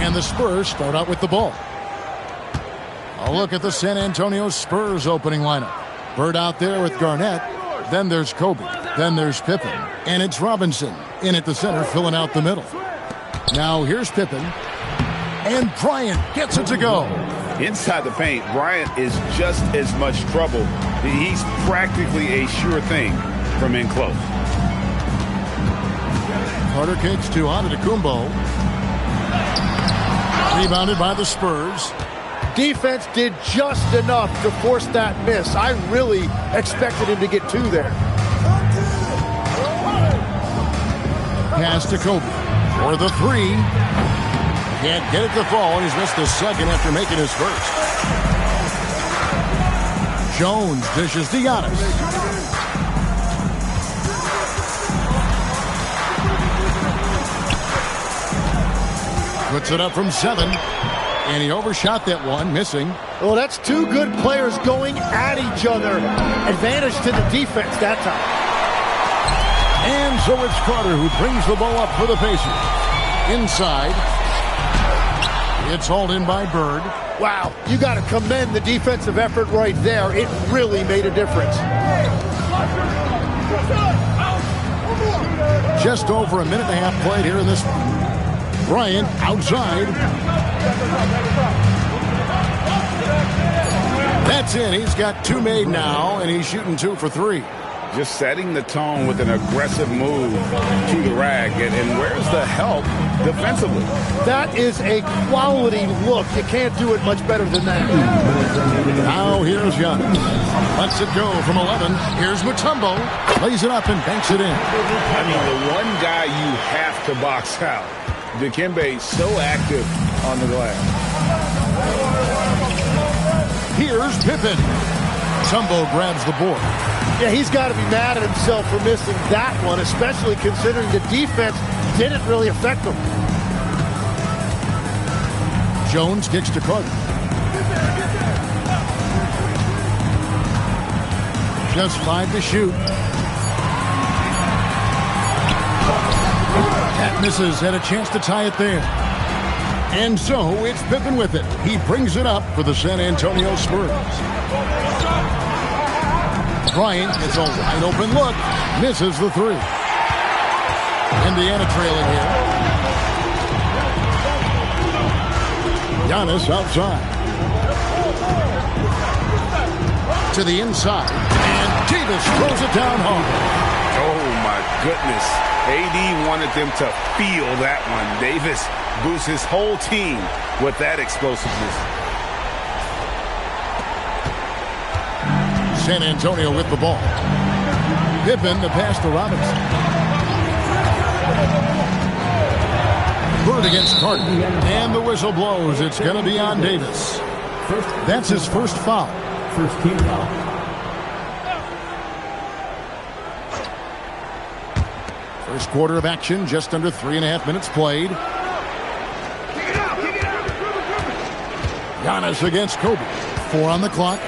And the Spurs start out with the ball. A look at the San Antonio Spurs opening lineup. Bird out there with Garnett. Then there's Kobe. Then there's Pippen. And it's Robinson in at the center, filling out the middle. Now here's Pippen. And Bryant gets it to go. Inside the paint, Bryant is just as much trouble. He's practically a sure thing from in close. Carter kicks to Antetokounmpo. Rebounded by the Spurs. Defense did just enough to force that miss. I really expected him to get two there. Pass to Kobe for the three. Can't get it to fall, and he's missed the second after making his first. Jones dishes to Giannis. Puts it up from 7. And he overshot that one, missing. Well, that's two good players going at each other. Advantage to the defense that time. And so it's Carter who brings the ball up for the Pacers. Inside. It's hauled in by Bird. Wow, you got to commend the defensive effort right there. It really made a difference. Just over a minute and a half played here in this one. Bryant outside. That's it. He's got two made now, and he's shooting 2 for 3. Just setting the tone with an aggressive move to the rack. And where's the help defensively? That is a quality look. You can't do it much better than that. Now here's Giannis. Lets it go from 11. Here's Mutombo. Lays it up and banks it in. I mean, the one guy you have to box out. Dikembe so active on the glass. Here's Pippen. Mutombo grabs the board. Yeah, he's got to be mad at himself for missing that one, especially considering the defense didn't really affect him. Jones kicks to Carter. Just 5 to shoot. That misses, had a chance to tie it there. And so it's Pippen with it. He brings it up for the San Antonio Spurs. Bryant gets a wide open look. Misses the 3. Indiana trailing here. Giannis outside. To the inside. And Davis throws it down hard. Oh, my goodness. AD wanted them to feel that one. Davis boosts his whole team with that explosiveness. San Antonio with the ball. Pippen to pass to Robinson. Bird against Carter. And the whistle blows. It's going to be on Davis. That's his first foul. First team foul. First quarter of action, just under 3.5 minutes played. Giannis against Kobe. 4 on the clock.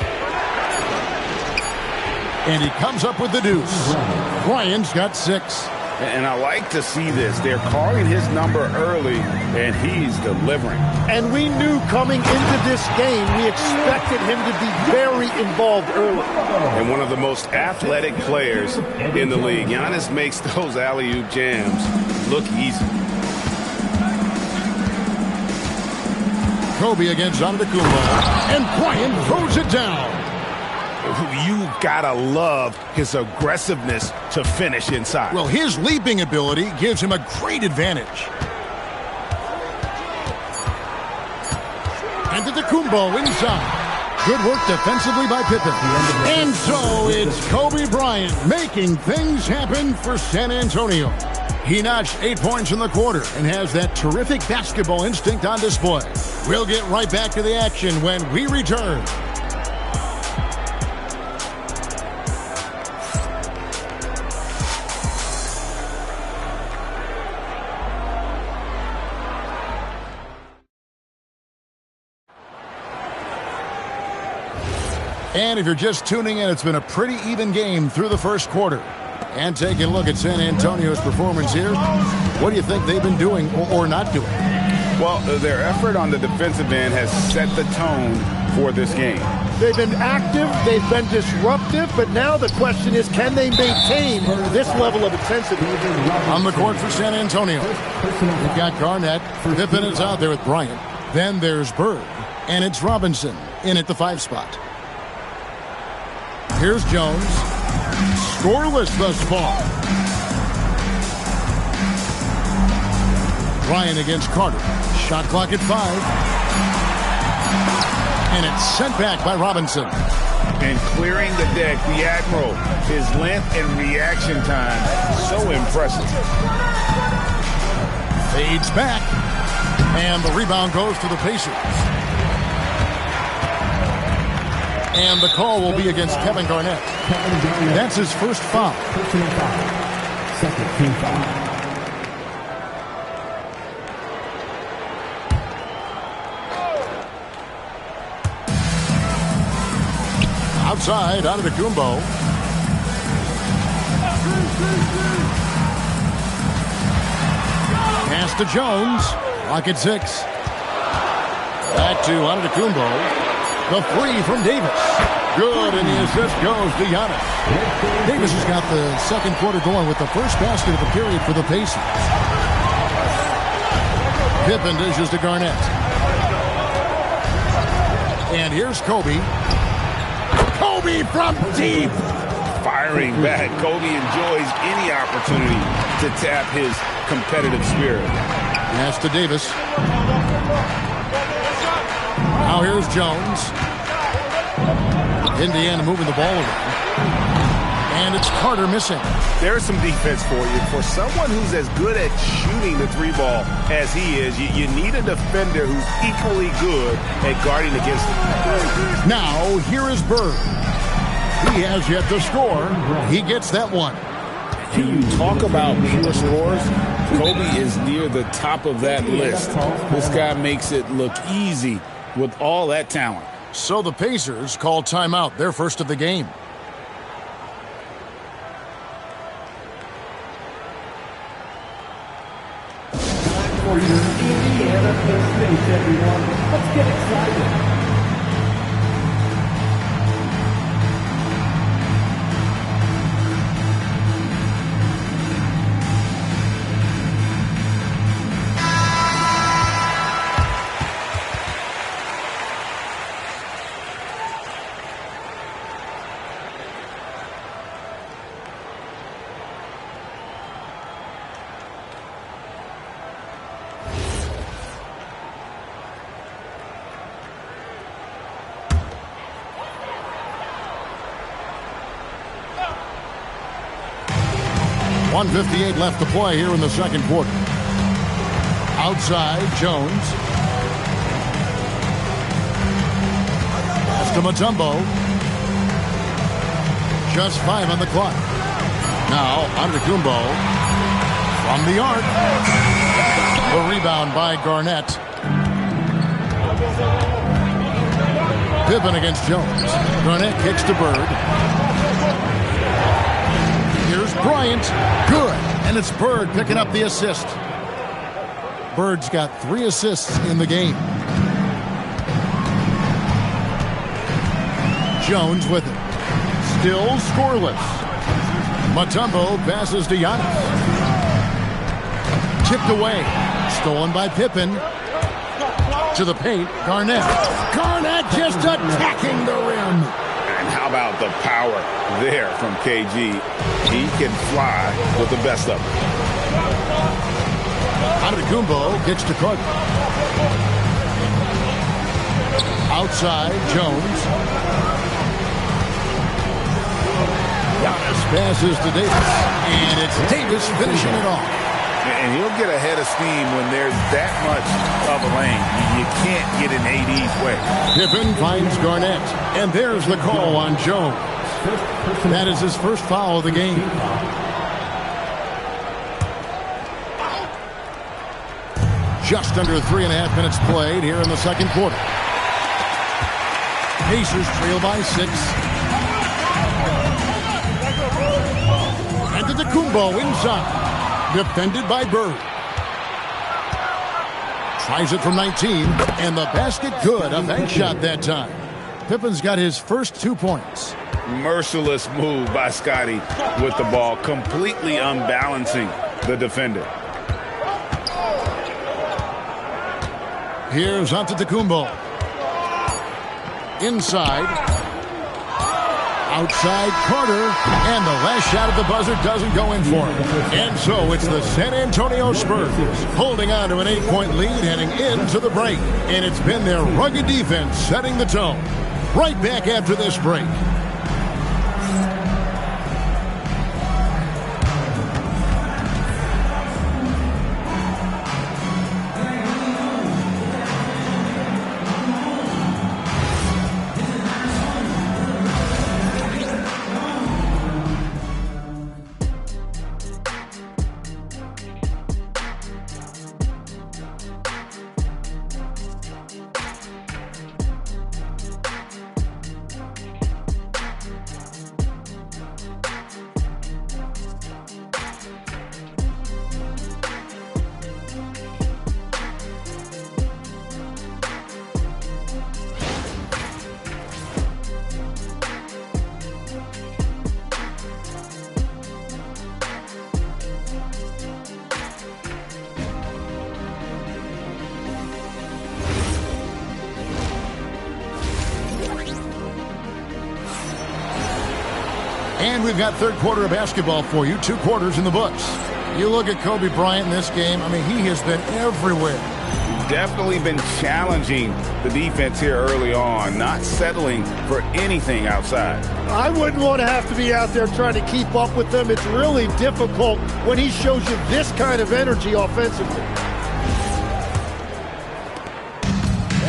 And he comes up with the deuce. Bryant's got 6. And I like to see this. They're calling his number early, and he's delivering. And we knew coming into this game, we expected him to be very involved early. And one of the most athletic players in the league. Giannis makes those alley-oop jams look easy. Kobe against Antetokounmpo. And Bryant throws it down. You gotta love his aggressiveness to finish inside. Well, his leaping ability gives him a great advantage. Antetokounmpo inside. Good work defensively by Pippen. And so it's Kobe Bryant making things happen for San Antonio. He notched 8 points in the quarter and has that terrific basketball instinct on display. We'll get right back to the action when we return. And if you're just tuning in, it's been a pretty even game through the first quarter. And taking a look at San Antonio's performance here, what do you think they've been doing or not doing? Well, their effort on the defensive end has set the tone for this game. They've been active, they've been disruptive, but now the question is, can they maintain this level of intensity? On the court for San Antonio, we've got Garnett. Pippen is out there with Bryant. Then there's Bird, and it's Robinson in at the 5 spot. Here's Jones. Scoreless thus far. Bryant against Carter. Shot clock at 5. And it's sent back by Robinson. And clearing the deck, the Admiral, his length and reaction time, so impressive. Fades back. And the rebound goes to the Pacers. And the call will be against Kevin Garnett. That's his first foul. Second team foul. Outside, out of the Kumbo. Pass to Jones. Lock at 6. Back to Antetokounmpo. The 3 from Davis. Good, and the assist goes to Giannis. Davis has got the second quarter going with the first basket of the period for the Pacers. Pippen dishes to Garnett. And here's Kobe. Kobe from deep. Firing back. Kobe enjoys any opportunity to tap his competitive spirit. Pass to Davis. Now here's Jones. Indiana moving the ball around. And it's Carter missing. There's some defense for you. For someone who's as good at shooting the 3-ball as he is, you need a defender who's equally good at guarding against him. Now, here is Bird. He has yet to score. He gets that one. Can you talk about pure scores? Kobe is near the top of that list. This guy makes it look easy with all that talent. So the Pacers call timeout, their first of the game. For your Indiana Pacers, everyone. Let's get excited. .158 left to play here in the second quarter. Outside, Jones. Pass to Mutombo. Just 5 on the clock. Now, Antetokounmpo from the arc. The rebound by Garnett. Pippen against Jones. Garnett kicks to Bird. Here's Bryant. Good. And it's Bird picking up the assist. Bird's got 3 assists in the game. Jones with it. Still scoreless. Mutombo passes to Giannis. Tipped away. Stolen by Pippen. To the paint. Garnett. Garnett just attacking the rim. And how about the power there from KG? He can fly with the best of them. Antetokounmpo gets to Carter. Outside, Jones. Giannis passes to Davis. And it's Davis finishing it off. And he'll get a head of steam when there's that much of a lane. You can't get in AD's way. Pippen finds Garnett. And there's the call on Jones. That is his first foul of the game. Just under 3.5 minutes played here in the second quarter. Pacers trail by 6. Antetokounmpo inside. Defended by Bird. Tries it from 19, and the basket good. A bank shot that time. Pippen's got his first 2 points. Merciless move by Scotty with the ball, completely unbalancing the defender. Here's Antetokounmpo. Inside. Outside Carter, and the last shot at the buzzer doesn't go in for him. And so it's the San Antonio Spurs holding on to an 8-point lead heading into the break. And it's been their rugged defense setting the tone. Right back after this break. And we've got third quarter of basketball for you. 2 quarters in the books. You look at Kobe Bryant in this game. I mean, he has been everywhere. Definitely been challenging the defense here early on, not settling for anything outside. I wouldn't want to have to be out there trying to keep up with them. It's really difficult when he shows you this kind of energy offensively.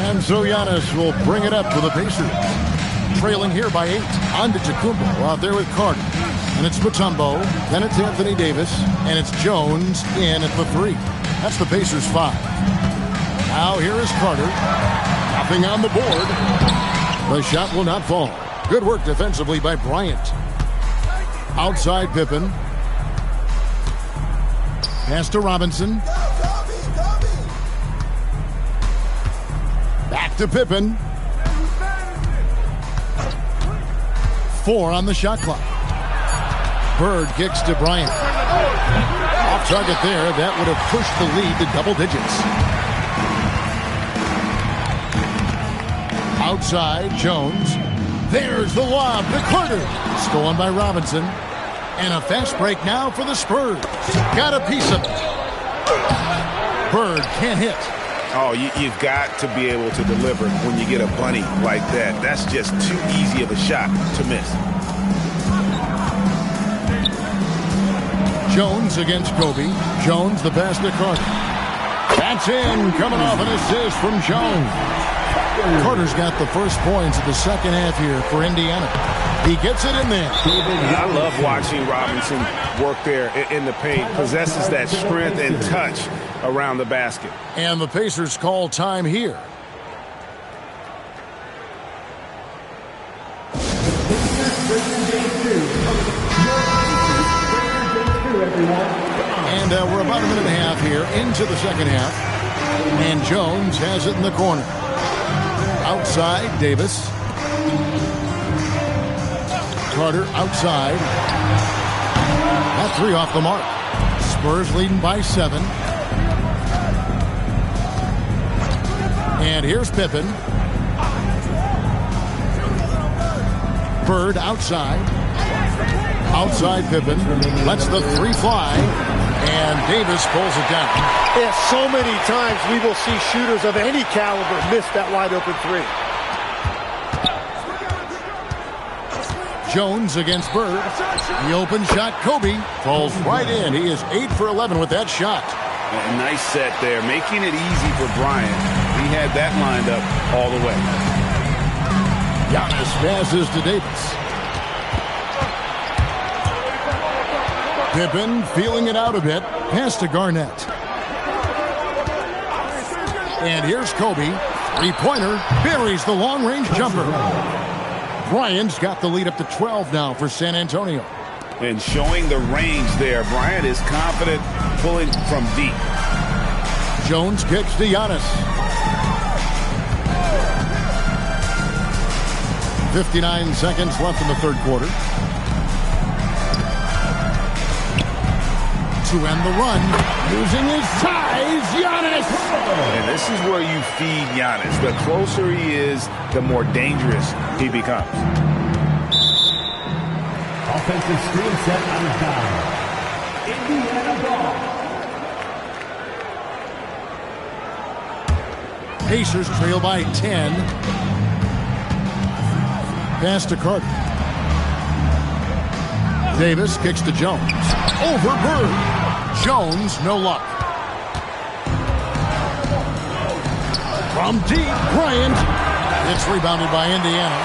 And so Giannis will bring it up for the Pacers. Trailing here by 8. Antetokounmpo out there with Carter. And it's Mutombo. Then it's Anthony Davis. And it's Jones in at the 3. That's the Pacers 5. Now here is Carter. Nothing on the board. The shot will not fall. Good work defensively by Bryant. Outside Pippen. Pass to Robinson. Back to Pippen. 4 on the shot clock. Bird kicks to Bryant. Off target there. That would have pushed the lead to double digits. Outside, Jones. There's the lob to Carter. Stolen by Robinson. And a fast break now for the Spurs. Got a piece of it. Bird can't hit. Oh, you've got to be able to deliver when you get a bunny like that. That's just too easy of a shot to miss. Jones against Kobe. Jones the pass to Carter. That's in. Coming off an assist from Jones. Carter's got the first points of the second half here for Indiana. He gets it in there. I love watching Robinson work there in the paint. Possesses that strength and touch around the basket. And the Pacers call time here. And we're about a minute and a half here into the second half. And Jones has it in the corner. Outside, Davis. Carter outside. That 3 off the mark. Spurs leading by 7. And here's Pippen. Bird outside. Outside Pippen. Lets the 3 fly. And Davis pulls it down. Yeah, so many times we will see shooters of any caliber miss that wide open 3. Jones against Bird. The open shot, Kobe, falls right in. He is 8 for 11 with that shot. A nice set there, making it easy for Bryant. He had that lined up all the way. Giannis passes to Davis. Pippen feeling it out a bit. Pass to Garnett. And here's Kobe. 3-pointer. Buries the long-range jumper. Bryant's got the lead up to 12 now for San Antonio. And showing the range there. Bryant is confident pulling from deep. Jones kicks to Giannis. 59 seconds left in the third quarter. To end the run, using his size, Giannis! And this is where you feed Giannis. The closer he is, the more dangerous he becomes. Offensive screen set on the foul. Indiana ball. Pacers trail by 10. Pass to Carter. Davis kicks to Jones. Over Bird. Jones, no luck. From deep, Bryant. It's rebounded by Indiana.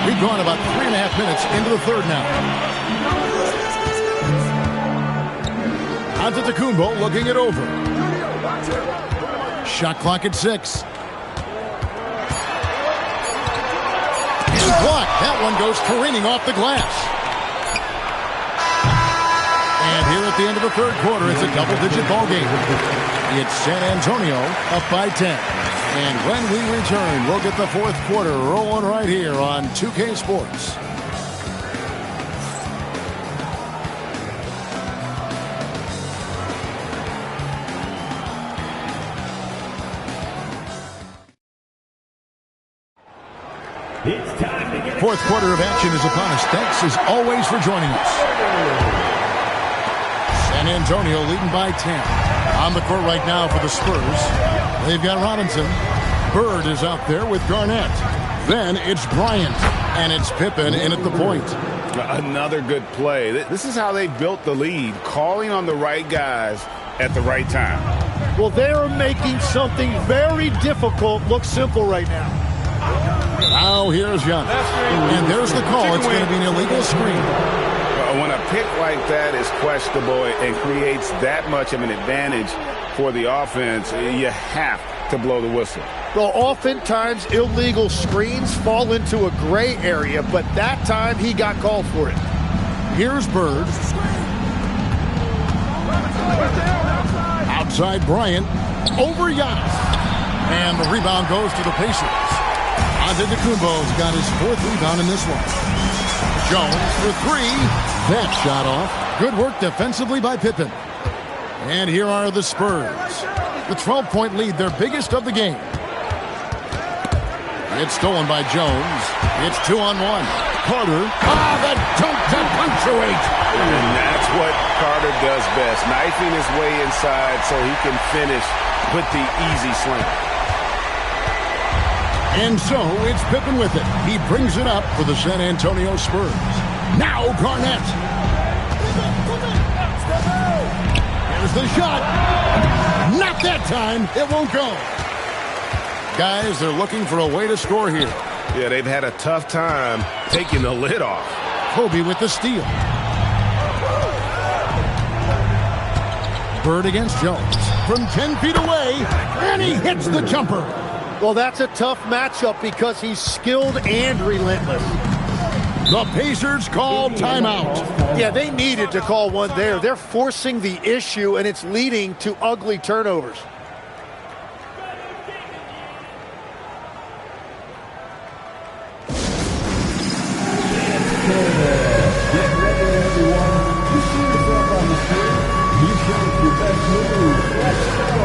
We've gone about 3.5 minutes into the third now. Antetokounmpo looking it over. Shot clock at 6. And blocked. That one goes careening off the glass. And here at the end of the third quarter, it's a double-digit ball game. It's San Antonio up by 10. And when we return, we'll get the fourth quarter rolling right here on 2K Sports. It's time to get Fourth quarter of action is upon us. Thanks as always for joining us. San Antonio leading by 10. On the court right now for the Spurs. They've got Robinson. Bird is out there with Garnett. Then it's Bryant. And it's Pippen in at the point. Another good play. This is how they built the lead, calling on the right guys at the right time. Well, they are making something very difficult look simple right now. Now here's Giannis. And there's the call. It's going to be an illegal screen. When a pick like that is questionable and creates that much of an advantage for the offense, you have to blow the whistle. Well, oftentimes illegal screens fall into a gray area, but that time he got called for it. Here's Bird. Outside Bryant. Over Giannis. And the rebound goes to the Pacers. Antetokounmpo's got his fourth rebound in this one. Jones for three. That shot off. Good work defensively by Pippen. And here are the Spurs. The 12-point lead, their biggest of the game. It's stolen by Jones. It's 2-on-1. Carter. The dunk to punctuate. And that's what Carter does best. Knifing his way inside so he can finish with the easy slam. And so it's Pippen with it. He brings it up for the San Antonio Spurs. Now Garnett. Here's the shot. Not that time. It won't go. Guys, they're looking for a way to score here. Yeah, they've had a tough time taking the lid off. Kobe with the steal. Bird against Jones. From 10 feet away, and he hits the jumper. Well, that's a tough matchup because he's skilled and relentless. The Pacers call timeout. Yeah, they needed to call one there. They're forcing the issue, and it's leading to ugly turnovers. Get ready, everyone. You see yourself on the screen. You show us your best move. Let's go.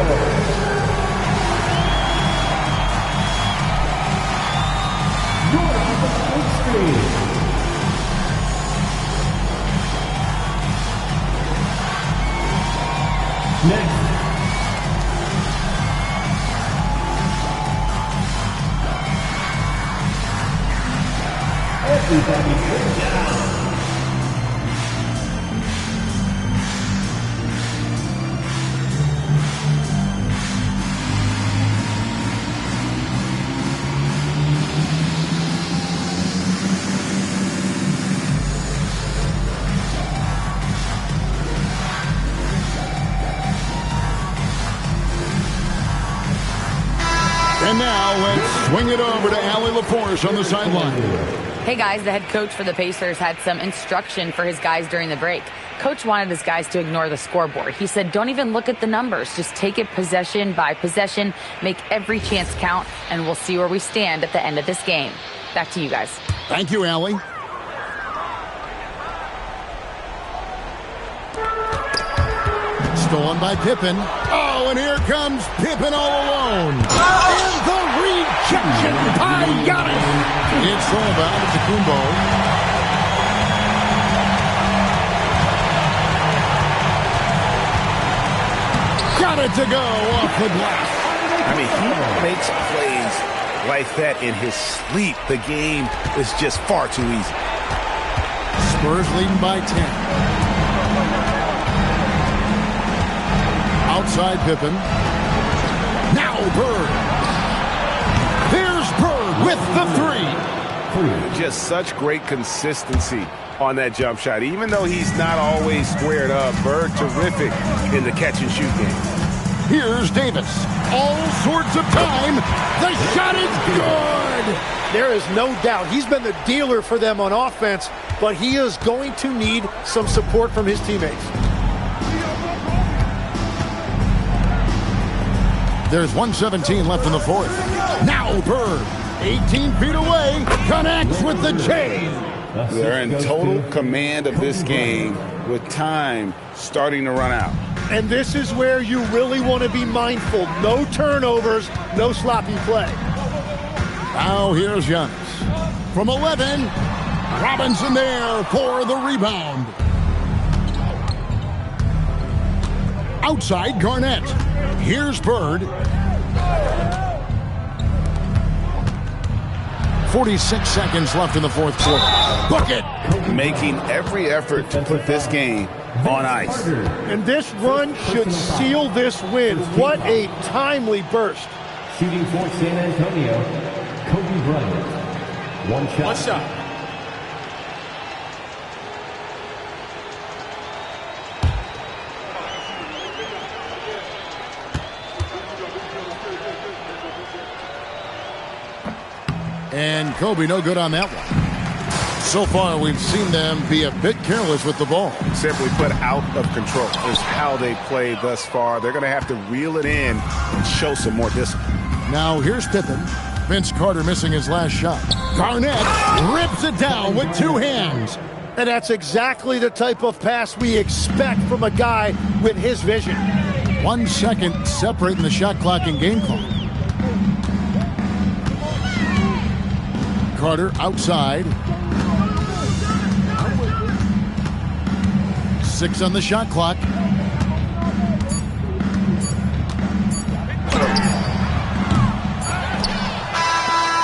You're on the big screen. Next. Everybody sit down. And now let's swing it over to Allie LaForce on the sideline. Hey guys, the head coach for the Pacers had some instruction for his guys during the break. Coach wanted his guys to ignore the scoreboard. He said, don't even look at the numbers. Just take it possession by possession, make every chance count, and we'll see where we stand at the end of this game. Back to you guys. Thank you, Allie. Stolen by Pippen. Oh, and here comes Pippen all alone. And the rejection by Giannis. It's thrown back to Kumbo. Got it to go off the glass. I mean, he makes plays like that in his sleep. The game is just far too easy. Spurs leading by 10. Outside Pippen. Now Bird. There's Bird with the three. Just such great consistency on that jump shot. Even though he's not always squared up, Bird terrific in the catch and shoot game. Here's Davis. All sorts of time. The shot is good. There is no doubt he's been the dealer for them on offense, but he is going to need some support from his teammates. There's 1:17 left in the fourth. Now Bird, 18 feet away, connects with the J. They're in total command of this game with time starting to run out. And this is where you really want to be mindful. No turnovers, no sloppy play. Now here's Giannis. From 11, Robinson there for the rebound. Outside Garnett. Here's Bird. 46 seconds left in the fourth quarter. Book it! Making every effort to put this game on ice. And this run should seal this win. What a timely burst. Shooting for San Antonio, Kobe Bryant. One shot. One shot. And Kobe no good on that one. So far, we've seen them be a bit careless with the ball. Simply put, out of control is how they played thus far. They're going to have to reel it in and show some more discipline. Now here's Pippen. Vince Carter missing his last shot. Garnett rips it down with two hands. And that's exactly the type of pass we expect from a guy with his vision. 1 second separating the shot clock and game clock. Carter outside. 6 on the shot clock.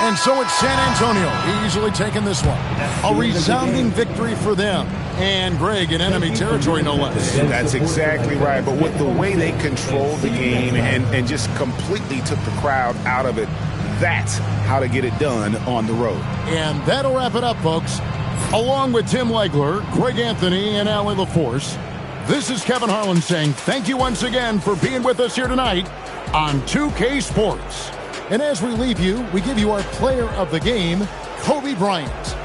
And so it's San Antonio easily taking this one. A resounding victory for them. And Greg in enemy territory, no less. That's exactly right. But with the way they controlled the game and just completely took the crowd out of it, that's how to get it done on the road. And that'll wrap it up, folks. Along with Tim Legler, Greg Anthony, and Allie LaForce, this is Kevin Harlan saying thank you once again for being with us here tonight on 2K Sports. And as we leave you, we give you our player of the game, Kobe Bryant.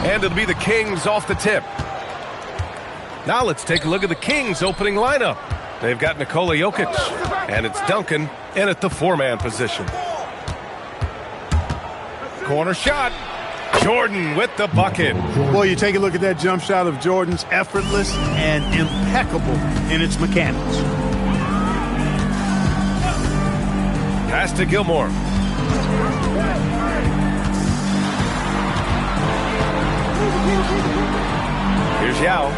And it'll be the Kings off the tip. Now let's take a look at the Kings opening lineup. They've got Nikola Jokic, and it's Duncan in at the four-man position. Corner shot. Jordan with the bucket. Boy, you take a look at that jump shot of Jordan's, effortless and impeccable in its mechanics. Pass to Gilmore. Here's Yao.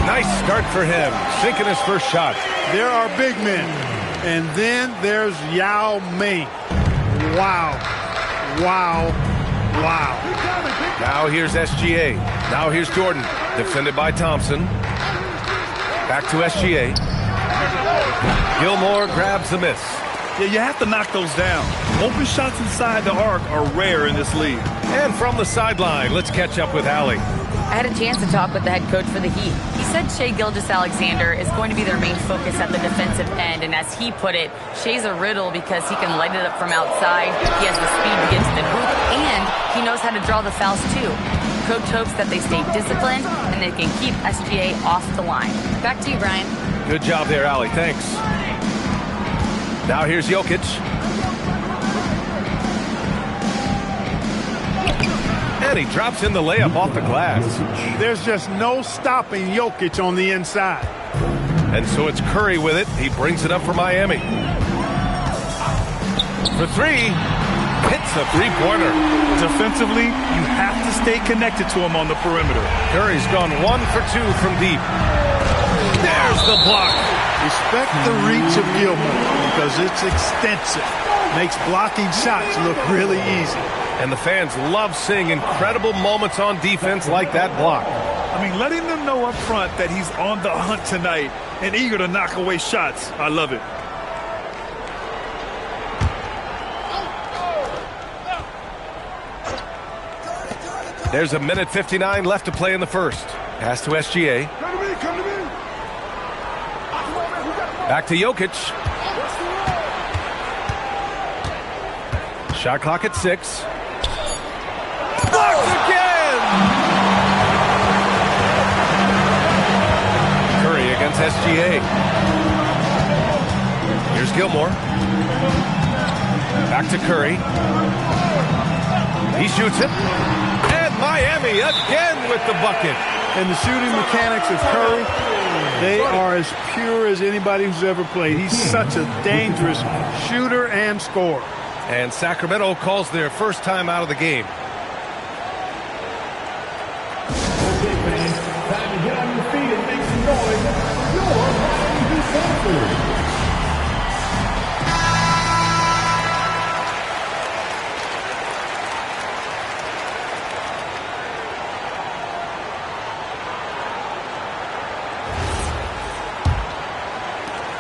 Nice start for him, sinking his first shot. There are big men, and then there's Yao Ming. Wow. Wow. Wow. Now here's SGA. Now here's Jordan, defended by Thompson. Back to SGA. Gilmore grabs the miss. Yeah, you have to knock those down. Open shots inside the arc are rare in this league. And from the sideline, let's catch up with Allie. I had a chance to talk with the head coach for the Heat. He said Shai Gilgeous-Alexander is going to be their main focus at the defensive end, and as he put it, Shai's a riddle because he can light it up from outside, he has the speed to get to the hoop, and he knows how to draw the fouls too. Coach hopes that they stay disciplined and they can keep SGA off the line. Back to you, Brian. Good job there, Allie. Thanks. Now here's Jokic. And he drops in the layup off the glass. There's just no stopping Jokic on the inside. And so it's Curry with it. He brings it up for Miami. For three. Hits a three-pointer. Defensively, you have to stay connected to him on the perimeter. Curry's gone 1 for 2 from deep. There's the block. Respect the reach of Gilmore because it's extensive. Makes blocking shots look really easy. And the fans love seeing incredible moments on defense like that block. I mean, letting them know up front that he's on the hunt tonight and eager to knock away shots. I love it. There's a minute 59 left to play in the first. Pass to SGA. Back to Jokic. Shot clock at 6. Blocked again! Curry against SGA. Here's Gilmore. Back to Curry. He shoots it. And Miami again with the bucket. And the shooting mechanics of Curry, they are as pure as anybody who's ever played. He's such a dangerous shooter and scorer. And Sacramento calls their first time out of the game. Okay, fans, time to get on your feet and make some noise. You're Miami Panthers.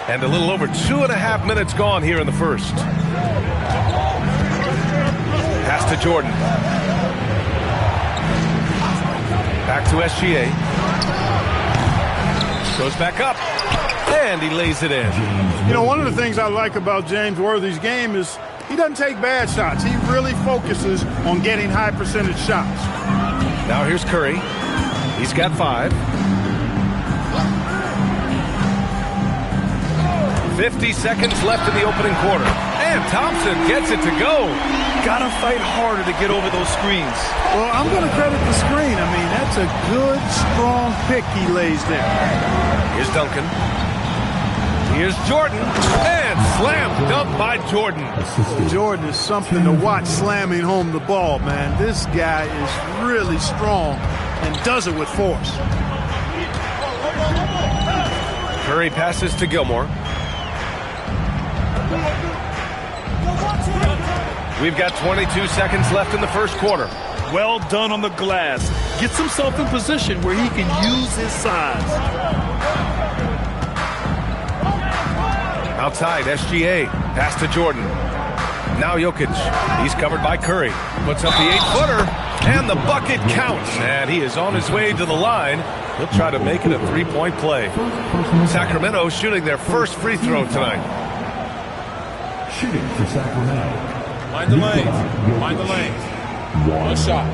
And a little over 2.5 minutes gone here in the first. Pass to Jordan. Back to SGA. Goes back up. And he lays it in. You know, one of the things I like about James Worthy's game is he doesn't take bad shots. He really focuses on getting high percentage shots. Now here's Curry. He's got 5. 50 seconds left in the opening quarter. And Thompson gets it to go. Gotta fight harder to get over those screens. Well, I'm going to credit the screen. I mean, that's a good, strong pick he lays there. Here's Duncan. Here's Jordan. And slam dunk by Jordan. Jordan is something to watch slamming home the ball, man. This guy is really strong and does it with force. Curry passes to Gilmore. We've got 22 seconds left in the first quarter. Well done on the glass. Gets himself in position where he can use his size. Outside, SGA. Pass to Jordan. Now Jokic. He's covered by Curry. Puts up the 8-footer. And the bucket counts. And he is on his way to the line. He'll try to make it a 3-point play. Sacramento shooting their first free throw tonight. Shooting for Sacramento. Mind the lanes. Mind the lanes. One shot.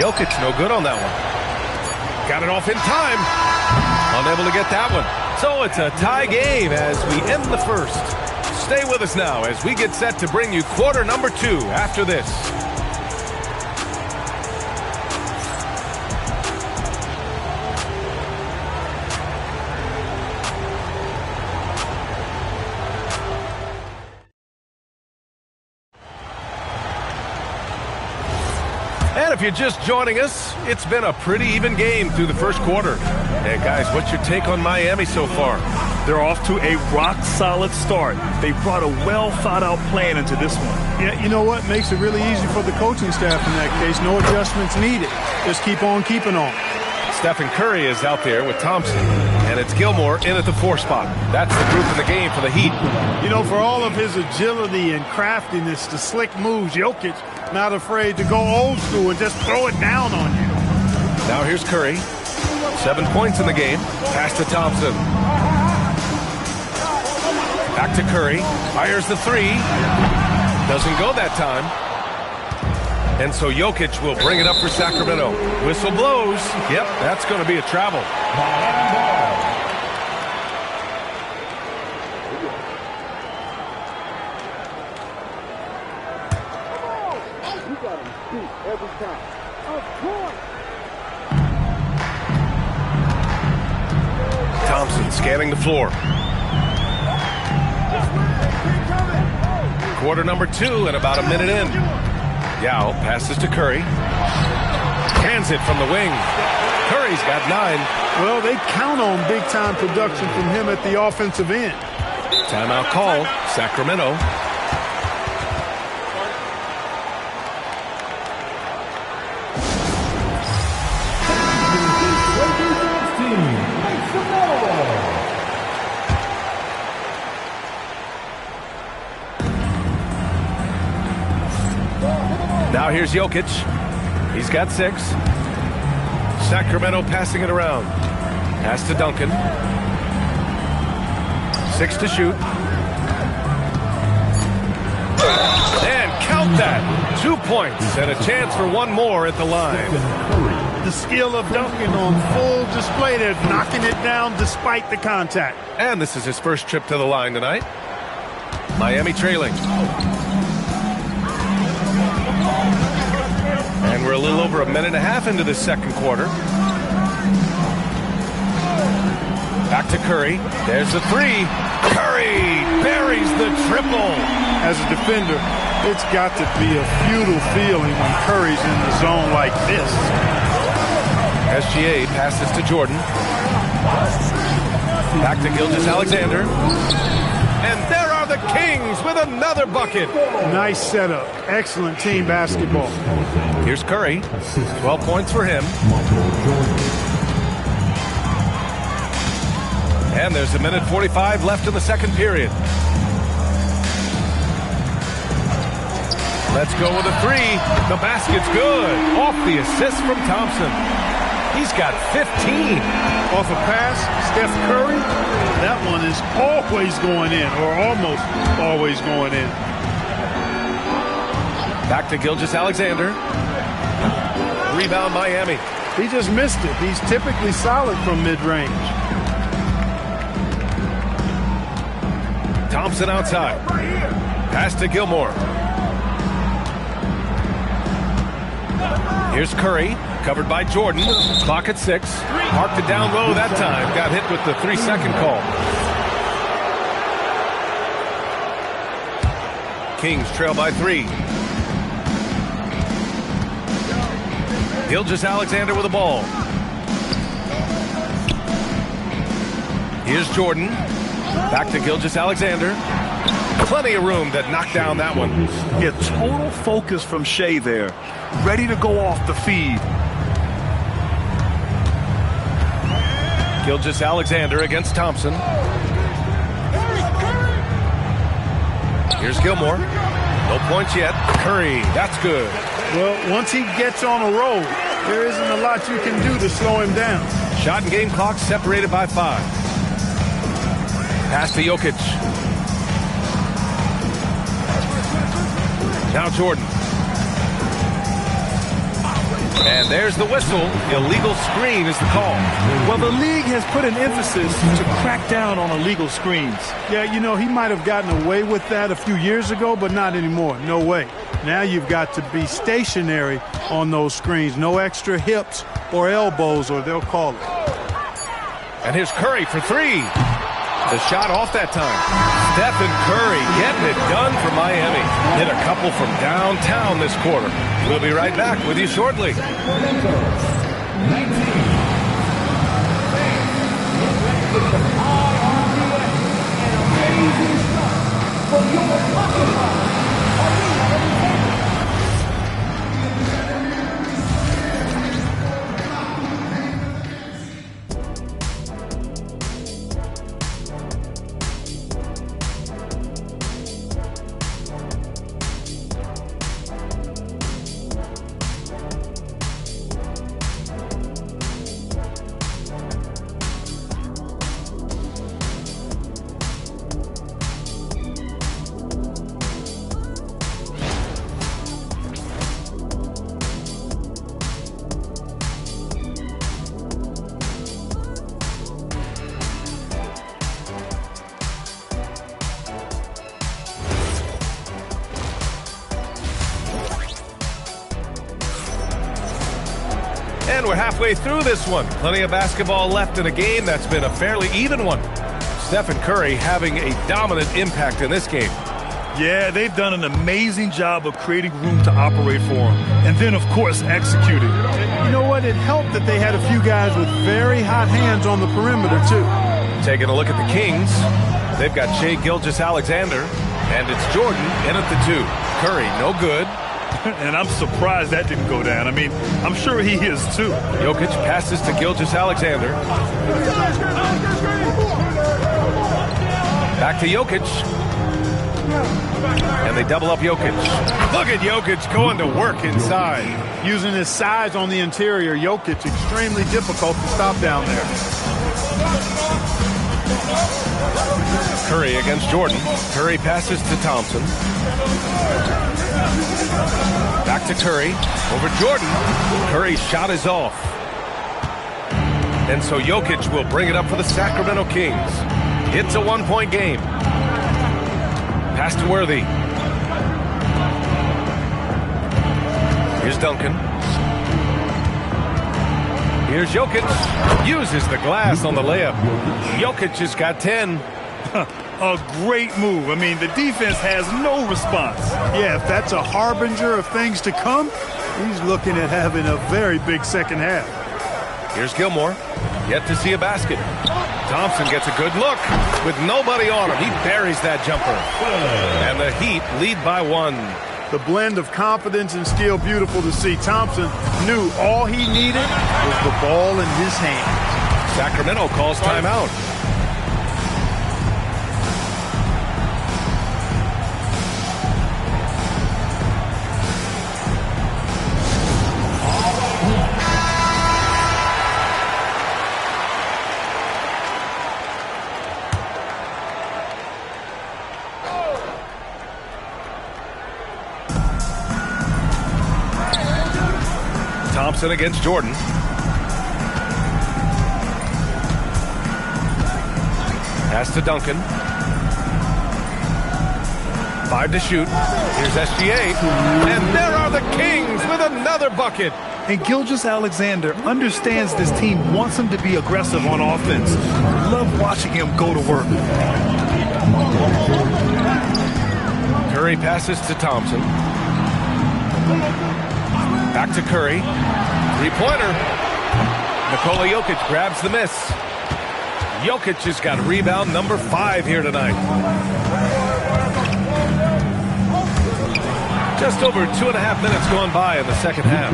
Jokic, no good on that one. Got it off in time. Unable to get that one. So it's a tie game as we end the first. Stay with us now as we get set to bring you quarter number 2 after this. And if you're just joining us, it's been a pretty even game through the first quarter. Hey, guys, what's your take on Miami so far? They're off to a rock-solid start. They brought a well-thought-out plan into this one. Yeah, you know what? Makes it really easy for the coaching staff in that case. No adjustments needed. Just keep on keeping on. Stephen Curry is out there with Thompson, and it's Gilmore in at the 4 spot. That's the group in the game for the Heat. You know, for all of his agility and craftiness, the slick moves, Jokic not afraid to go old school and just throw it down on you. Now here's Curry. 7 points in the game. Pass to Thompson. Back to Curry. Fires the 3. Doesn't go that time. And so Jokic will bring it up for Sacramento. Whistle blows. Yep, that's going to be a travel. Thompson scanning the floor. Quarter number 2 and about a minute in. Yao passes to Curry. Hands it from the wing. Curry's got 9. Well, they count on big-time production from him at the offensive end. Timeout call, Sacramento. Now here's Jokic. He's got 6. Sacramento passing it around. Pass to Duncan. 6 to shoot. And count that. 2 points and a chance for one more at the line. The skill of Duncan on full display there, knocking it down despite the contact. And this is his first trip to the line tonight. Miami trailing. And we're a little over a minute and a half into this second quarter. Back to Curry. There's the 3. Curry buries the triple. As a defender, it's got to be a futile feeling when Curry's in the zone like this. SGA passes to Jordan. Back to Gilgeous-Alexander. And there are the Kings with another bucket. Nice setup. Excellent team basketball. Here's Curry. 12 points for him. And there's a minute 45 left in the second period. Let's go with a 3. The basket's good. Off the assist from Thompson. He's got 15. Off a pass, Steph Curry. That one is always going in, or almost always going in. Back to Gilgeous-Alexander. Rebound Miami. He just missed it. He's typically solid from mid-range. Thompson outside. Pass to Gilmore. Here's Curry, covered by Jordan. Clock at 6. Marked it down low that time. Got hit with the 3-second call. Kings trail by 3. Gilgeous-Alexander with the ball. Here's Jordan. Back to Gilgeous-Alexander. Plenty of room to knock down that one. Yeah, total focus from Shea there. Ready to go off the feed. Gilgeous-Alexander against Thompson. Here's Gilmore. No points yet. Curry, that's good. Well, once he gets on a roll, there isn't a lot you can do to slow him down. Shot and game clock separated by 5. Pass to Jokic. Now Jordan. And there's the whistle. Illegal screen is the call. Well, the league has put an emphasis to crack down on illegal screens. Yeah, you know, he might have gotten away with that a few years ago, but not anymore. No way. Now you've got to be stationary on those screens. No extra hips or elbows, or they'll call it. And here's Curry for three. The shot off that time. Stephen Curry getting it done for Miami. Hit a couple from downtown this quarter. We'll be right back with you shortly. And we're halfway through this one. Plenty of basketball left in a game that's been a fairly even one. Stephen Curry having a dominant impact in this game. Yeah, they've done an amazing job of creating room to operate for him. And then, of course, executing. You know what? It helped that they had a few guys with very hot hands on the perimeter, too. Taking a look at the Kings. They've got Shai Gilgeous-Alexander, and it's Jordan in at the two. Curry, no good. And I'm surprised that didn't go down. I mean, I'm sure he is, too. Jokic passes to Gilgeous-Alexander. Back to Jokic. And they double up Jokic. Look at Jokic going to work inside. Using his size on the interior, Jokic extremely difficult to stop down there. Curry against Jordan. Curry passes to Thompson. Back to Curry. Over Jordan. Curry's shot is off. And so Jokic will bring it up for the Sacramento Kings. It's a one-point game. Pass to Worthy. Here's Duncan. Here's Jokic. Uses the glass on the layup. Jokic has got 10. A great move. I mean, the defense has no response. Yeah, if that's a harbinger of things to come, he's looking at having a very big second half. Here's Gilmore. Yet to see a basket. Thompson gets a good look with nobody on him. He buries that jumper. And the Heat lead by one. The blend of confidence and skill, beautiful to see. Thompson knew all he needed was the ball in his hands. Sacramento calls timeout. Thompson against Jordan. Pass to Duncan. 5 to shoot. Here's SGA. And there are the Kings with another bucket. And Gilgeous-Alexander understands this team wants him to be aggressive on offense. Love watching him go to work. Curry passes to Thompson. Back to Curry. Three-pointer. Nikola Jokic grabs the miss. Jokic has got rebound number 5 here tonight. Just over 2.5 minutes going by in the second half.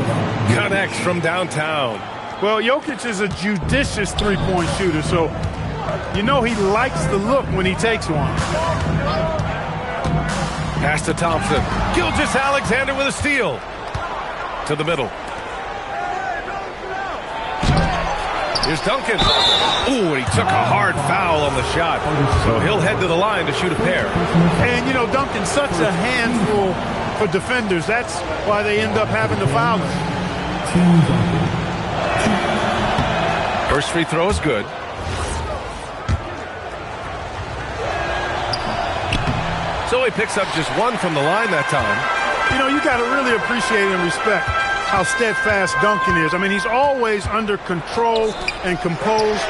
Connects from downtown. Well, Jokic is a judicious three-point shooter, so you know he likes the look when he takes one. Pass to Thompson. Gilgeous-Alexander with a steal. To the middle. Here's Duncan. Ooh, he took a hard foul on the shot. So he'll head to the line to shoot a pair. And, you know, Duncan's such a handful for defenders. That's why they end up having to foul him. First free throw is good. So he picks up just one from the line that time. You know, you got to really appreciate and respect how steadfast Duncan is. I mean, he's always under control and composed.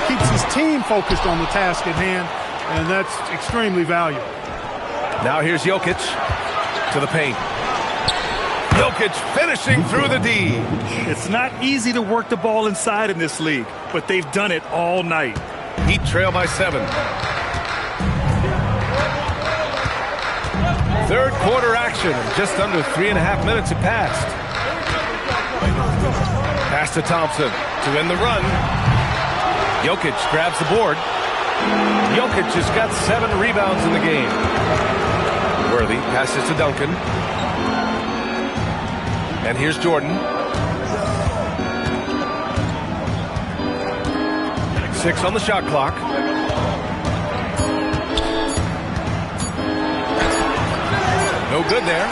Keeps his team focused on the task at hand, and that's extremely valuable. Now here's Jokic to the paint. Jokic finishing through the D. It's not easy to work the ball inside in this league, but they've done it all night. Heat trail by 7. Third quarter action. Just under 3.5 minutes have passed. Pass to Thompson to end the run. Jokic grabs the board. Jokic has got 7 rebounds in the game. Worthy passes to Duncan. And here's Jordan. 6 on the shot clock. No good there.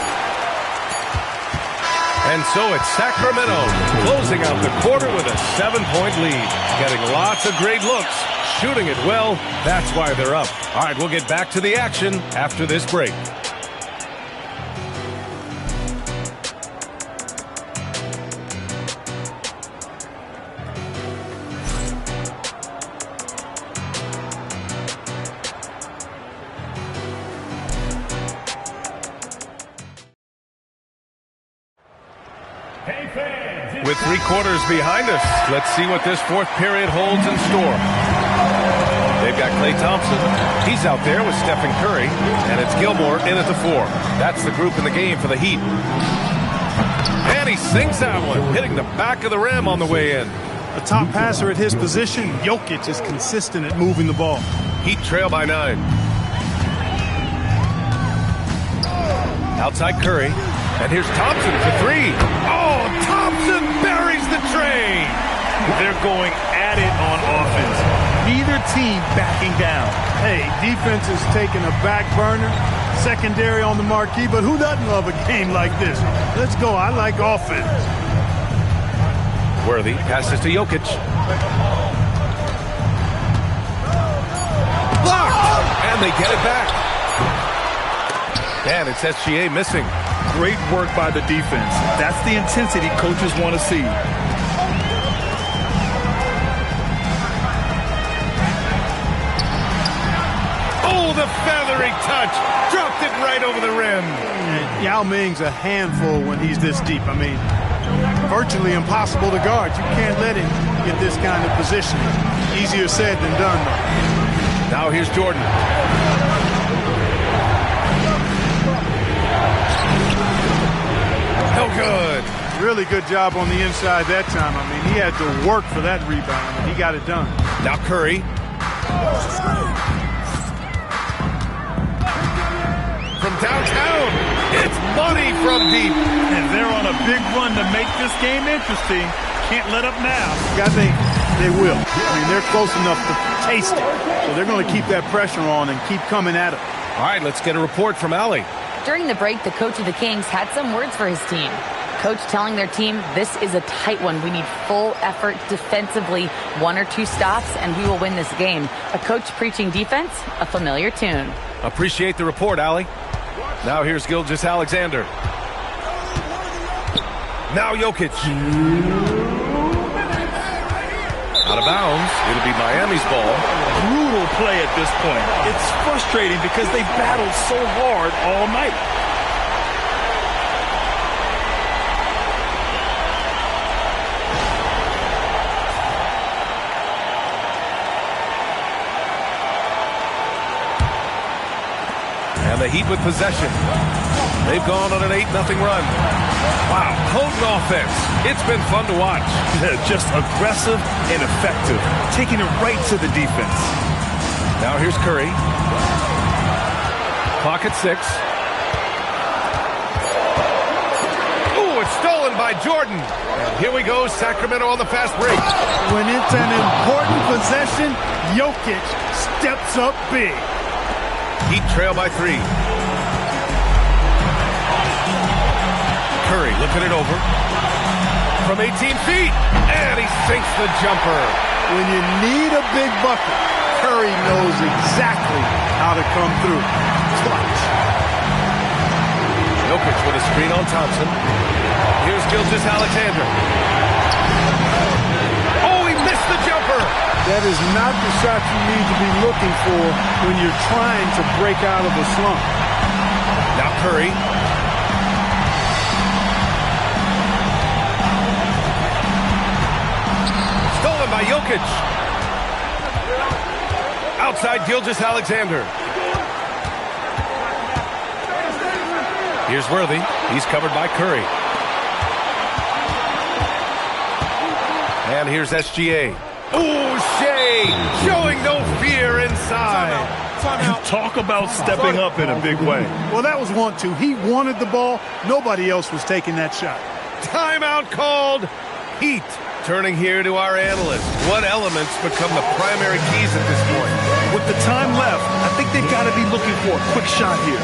And so it's Sacramento closing out the quarter with a 7-point lead. Getting lots of great looks, shooting it well. That's why they're up. All right, we'll get back to the action after this break. With 3 quarters behind us, let's see what this fourth period holds in store. They've got Klay Thompson. He's out there with Stephen Curry, and it's Gilmore in at the 4. That's the group in the game for the Heat. And he sinks that one, hitting the back of the rim on the way in. A top passer at his position, Jokic is consistent at moving the ball. Heat trail by 9. Outside Curry. And here's Thompson for 3. Oh, Thompson buries the train. They're going at it on offense. Neither team backing down. Hey, defense is taking a back burner, secondary on the marquee, but who doesn't love a game like this? Let's go. I like offense. Worthy passes to Jokic. Blocked! And they get it back. And it's SGA missing. Great work by the defense. That's the intensity coaches want to see. Oh, the feathery touch. Dropped it right over the rim. And Yao Ming's a handful when he's this deep. I mean, virtually impossible to guard. You can't let him get this kind of positioning. Easier said than done, though. Now here's Jordan. No good. Really good job on the inside that time. I mean, he had to work for that rebound, and he got it done. Now Curry. From downtown. It's money from deep. And they're on a big run to make this game interesting. Can't let up now. I think they will. I mean, they're close enough to taste it. So they're going to keep that pressure on and keep coming at it. All right, let's get a report from Allie. During the break, the coach of the Kings had some words for his team. Coach telling their team, this is a tight one. We need full effort defensively, 1 or 2 stops, and we will win this game. A coach preaching defense, a familiar tune. Appreciate the report, Allie. Now here's Gilgeous-Alexander. Now Jokic. Out of bounds. It'll be Miami's ball. Brutal play at this point. It's frustrating because they battled so hard all night. And the Heat with possession. They've gone on an 8-0 run. Wow, potent offense. It's been fun to watch. Just aggressive and effective, taking it right to the defense. Now here's Curry. Clock at 6. Ooh, it's stolen by Jordan. And here we go, Sacramento on the fast break. When it's an important possession, Jokic steps up big. Heat trail by 3. Curry looking it over. from 18 feet, and he sinks the jumper. When you need a big bucket, Curry knows exactly how to come through. Clutch. Jokic with a screen on Thompson. Here's Gilgeous-Alexander. Oh, he missed the jumper. That is not the shot you need to be looking for when you're trying to break out of a slump. Now Curry. Stolen by Jokic. Outside Gilgeous-Alexander. Here's Worthy. He's covered by Curry. And here's SGA. Ooh, Shea showing no fear inside. Timeout. Talk about stepping up in a big way. Well, that was 1-2. He wanted the ball. Nobody else was taking that shot. Timeout called. Heat turning here to our analysts. What elements become the primary keys at this point? With the time left, I think they've got to be looking for a quick shot here.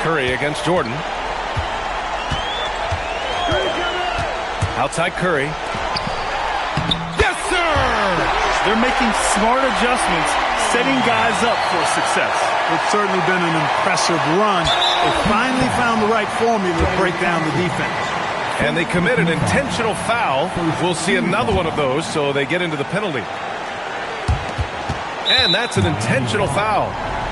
Curry against Jordan. Outside Curry. Yes, sir! They're making smart adjustments, setting guys up for success. It's certainly been an impressive run. They finally found the right formula to break down the defense. And they commit an intentional foul. We'll see another one of those, so they get into the penalty. And that's an intentional foul.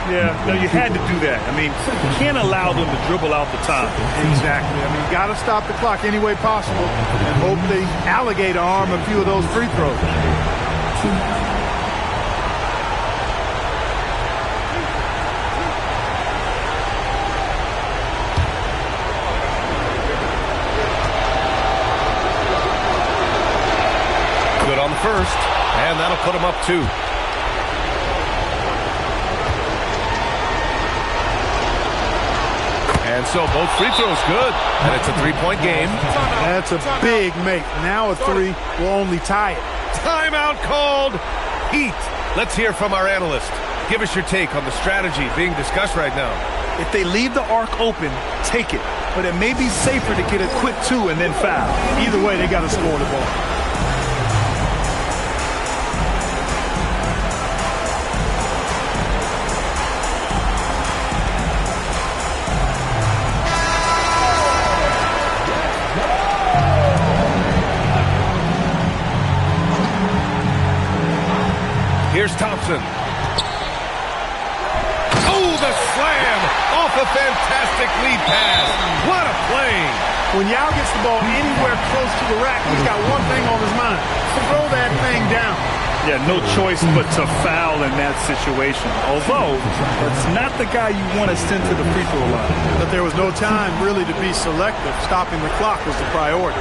Yeah, no, you had to do that. I mean, you can't allow them to dribble out the time. Exactly. I mean, you got to stop the clock any way possible and hope the alligator arm a few of those free throws. Good on the first, and that'll put him up 2. And so both free throws good, and it's a 3-point game. That's a big make. Now a 3 will only tie it. Timeout called. Heat. Let's hear from our analyst. Give us your take on the strategy being discussed right now. If they leave the arc open, take it. But it may be safer to get a quick 2 and then foul. Either way, they got to score the ball. Here's Thompson. Oh, the slam off a fantastic lead pass. What a play. When Yao gets the ball anywhere close to the rack, he's got one thing on his mind. Throw that thing down. Yeah, no choice but to foul in that situation. Although, that's not the guy you want to send to the free throw line. But there was no time really to be selective. Stopping the clock was the priority.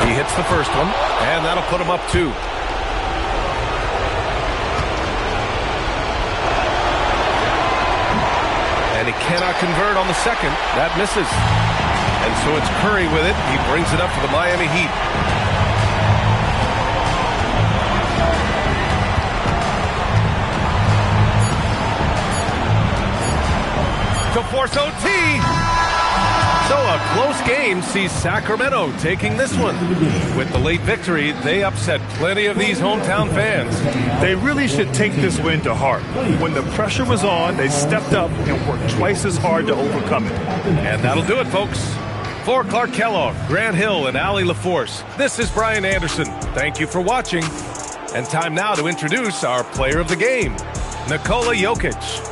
He hits the first one, and that'll put him up 2. And he cannot convert on the second. That misses. And so it's Curry with it. He brings it up for the Miami Heat. To force OT. So a close game sees Sacramento taking this one. With the late victory, they upset plenty of these hometown fans. They really should take this win to heart. When the pressure was on, they stepped up and worked twice as hard to overcome it. And that'll do it, folks. For Clark Kellogg, Grant Hill, and Allie LaForce, this is Brian Anderson. Thank you for watching. And time now to introduce our player of the game, Nikola Jokic.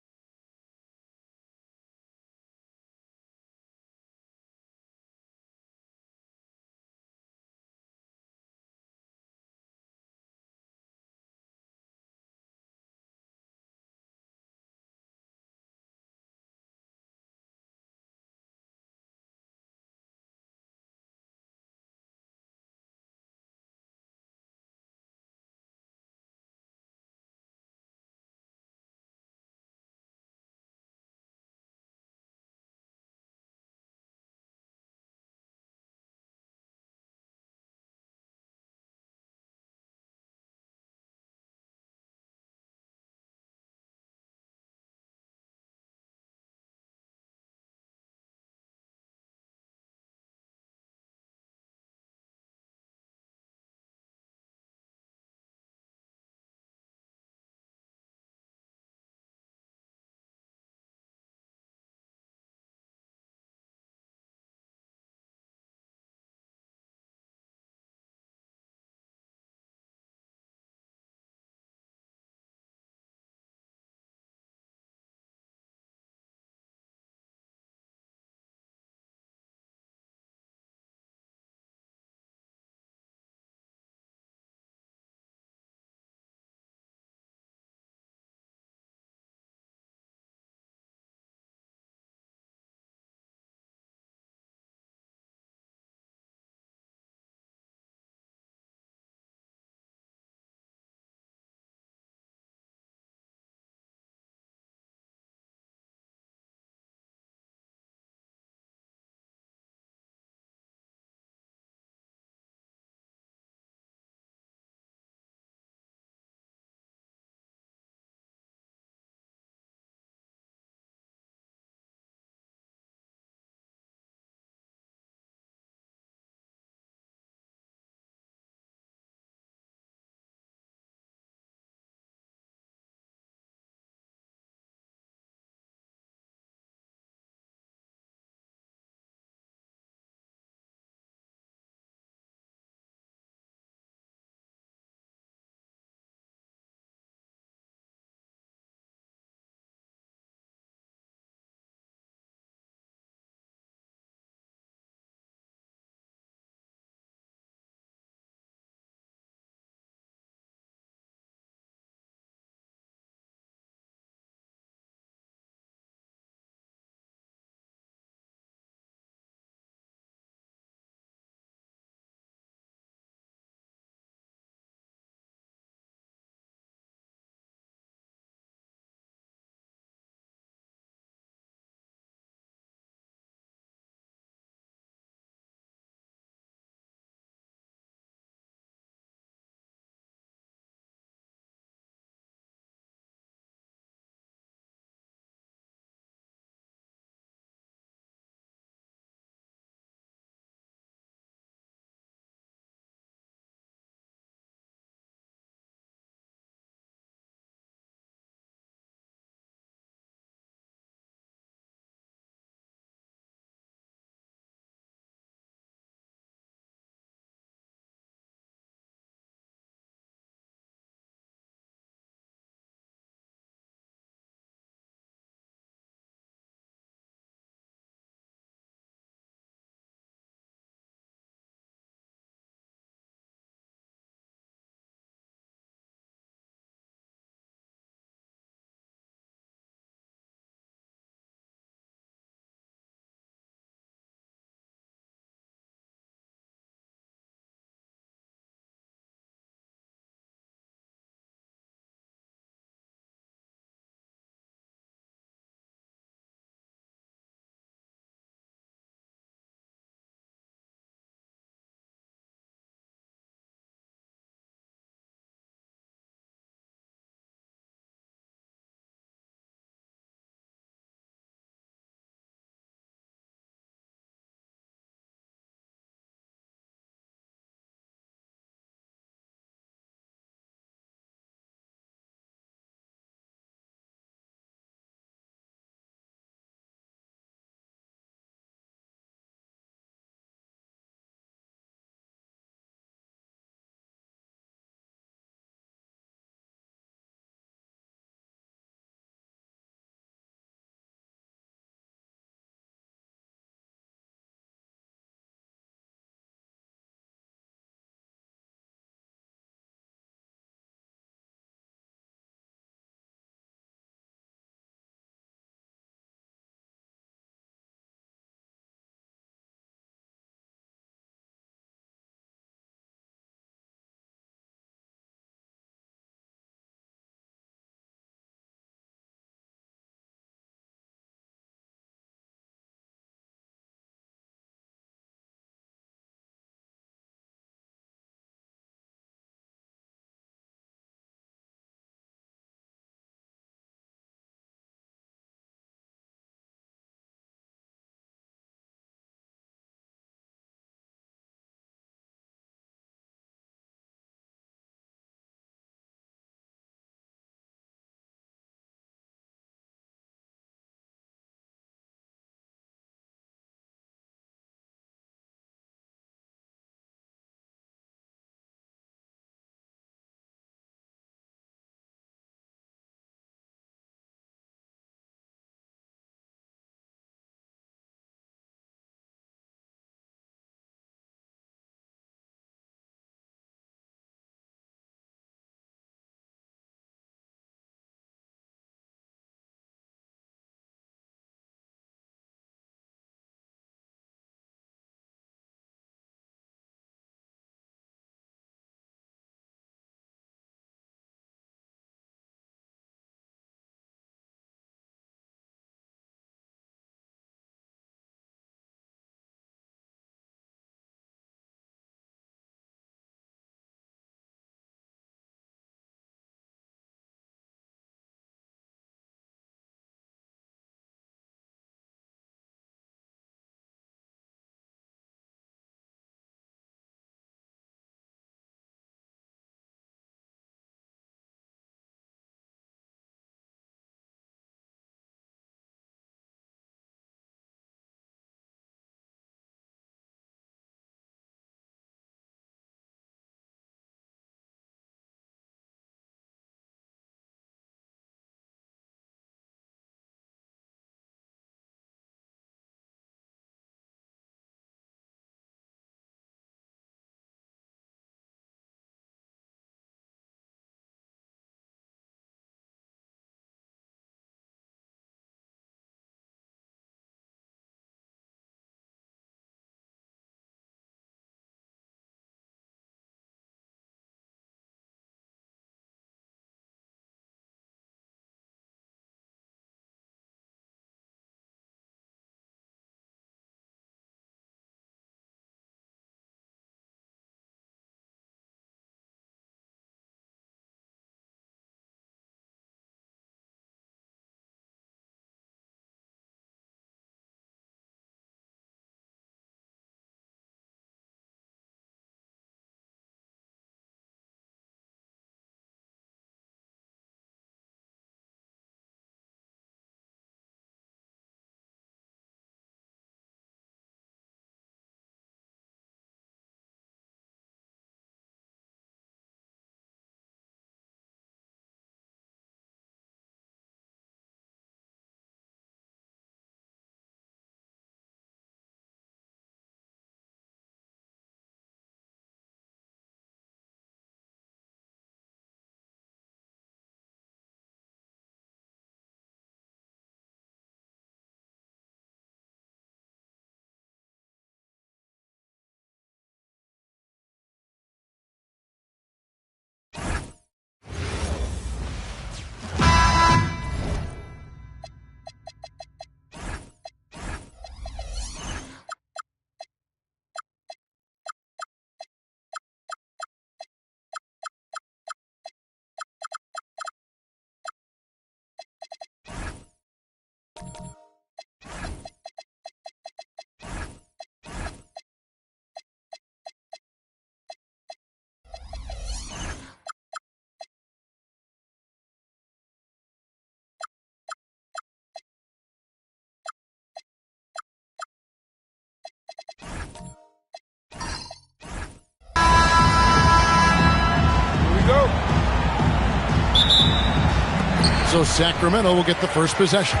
So Sacramento will get the first possession.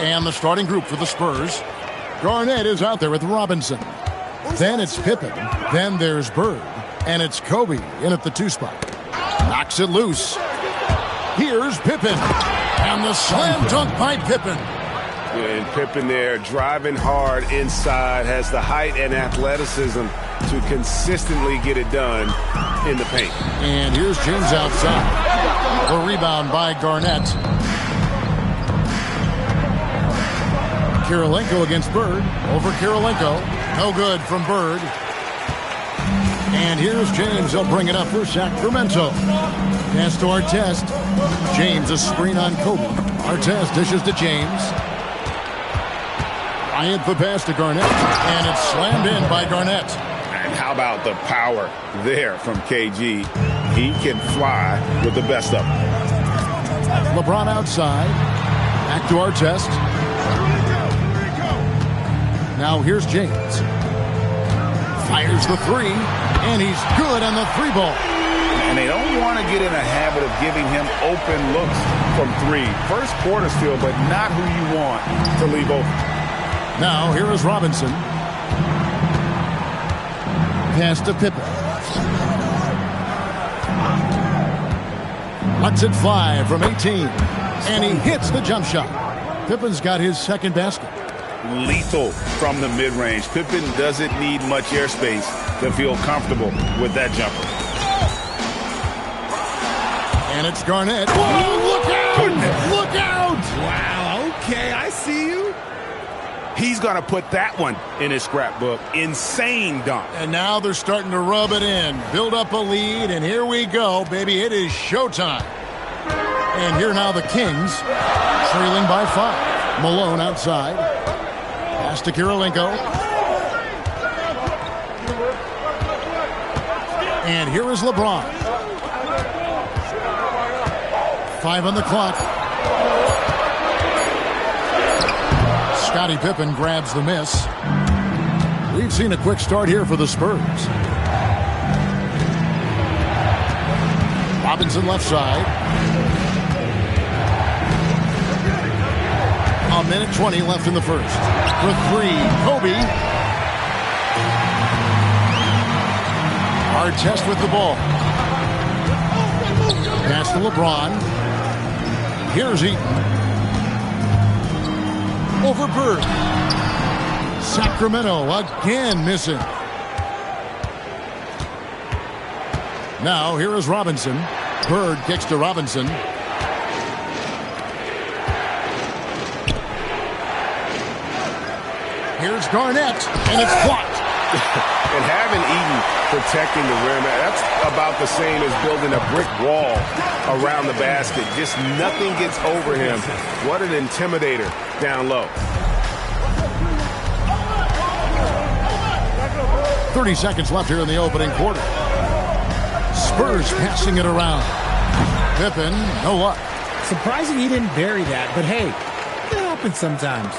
And the starting group for the Spurs. Garnett is out there with Robinson. Then it's Pippen. Then there's Bird. And it's Kobe in at the 2 spot. Knocks it loose. Here's Pippen. And the slam dunk by Pippen. And Pippen there driving hard inside, has the height and athleticism to consistently get it done in the paint. And here's James outside. The rebound by Garnett. Kirilenko against Bird. Over Kirilenko. No good from Bird. And here's James. He'll bring it up for Sacramento. Pass to Artest. James a screen on Kobe. Artest dishes to James. Bryant the pass to Garnett. And it's slammed in by Garnett. And how about the power there from KG? He can fly with the best of them. LeBron outside. Back to Artest. Now here's James. Fires the 3. And he's good on the 3 ball. And they don't want to get in a habit of giving him open looks from 3. First quarter still, but not who you want to leave open. Now, here is Robinson. Pass to Pippen. Lets it fly from 18. And he hits the jump shot. Pippen's got his second basket. Lethal from the mid-range. Pippen doesn't need much airspace to feel comfortable with that jumper. And it's Garnett. Whoa, look out! Look out! Wow, okay, I see you. He's going to put that one in his scrapbook. Insane dunk. And now they're starting to rub it in. Build up a lead, and here we go, baby. It is showtime. And here now the Kings, trailing by 5. Malone outside. Pass to Kirilenko. And here is LeBron. 5 on the clock. Scottie Pippen grabs the miss. We've seen a quick start here for the Spurs. Robinson left side. A minute 20 left in the first. For 3, Kobe. Artest with the ball. Pass to LeBron. Here's Eaton. Over Bird. Sacramento again missing. Now here is Robinson. Bird kicks to Robinson. Here's Garnett, and it's blocked. And having Eaton protecting the rim, that's about the same as building a brick wall around the basket. Just nothing gets over him. What an intimidator down low. 30 seconds left here in the opening quarter. Spurs passing it around. Pippen, no luck. Surprising he didn't bury that, but hey, it happens sometimes.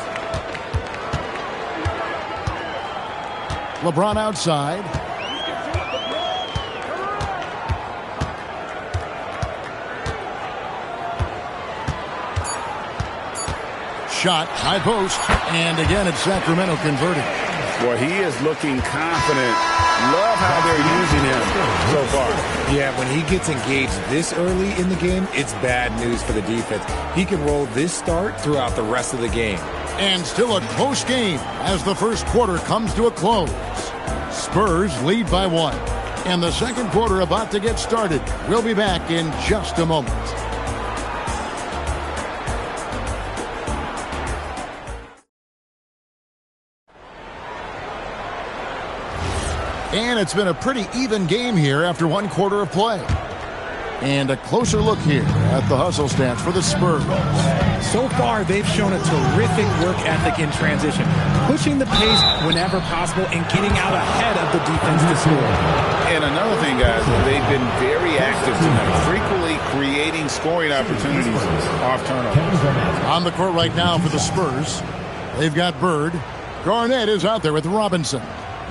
LeBron outside. Shot, high post, and again it's Sacramento converting. Well, he is looking confident. Love how they're using him so far. Yeah, when he gets engaged this early in the game, it's bad news for the defense. He can roll this start throughout the rest of the game. And still a close game as the first quarter comes to a close. Spurs lead by 1. And the second quarter about to get started. We'll be back in just a moment. And it's been a pretty even game here after 1 quarter of play. And a closer look here at the hustle stats for the Spurs. So far, they've shown a terrific work ethic in transition, pushing the pace whenever possible and getting out ahead of the defense to score. And another thing, guys, they've been very active tonight, frequently creating scoring opportunities off turnovers. On the court right now for the Spurs, they've got Bird. Garnett is out there with Robinson.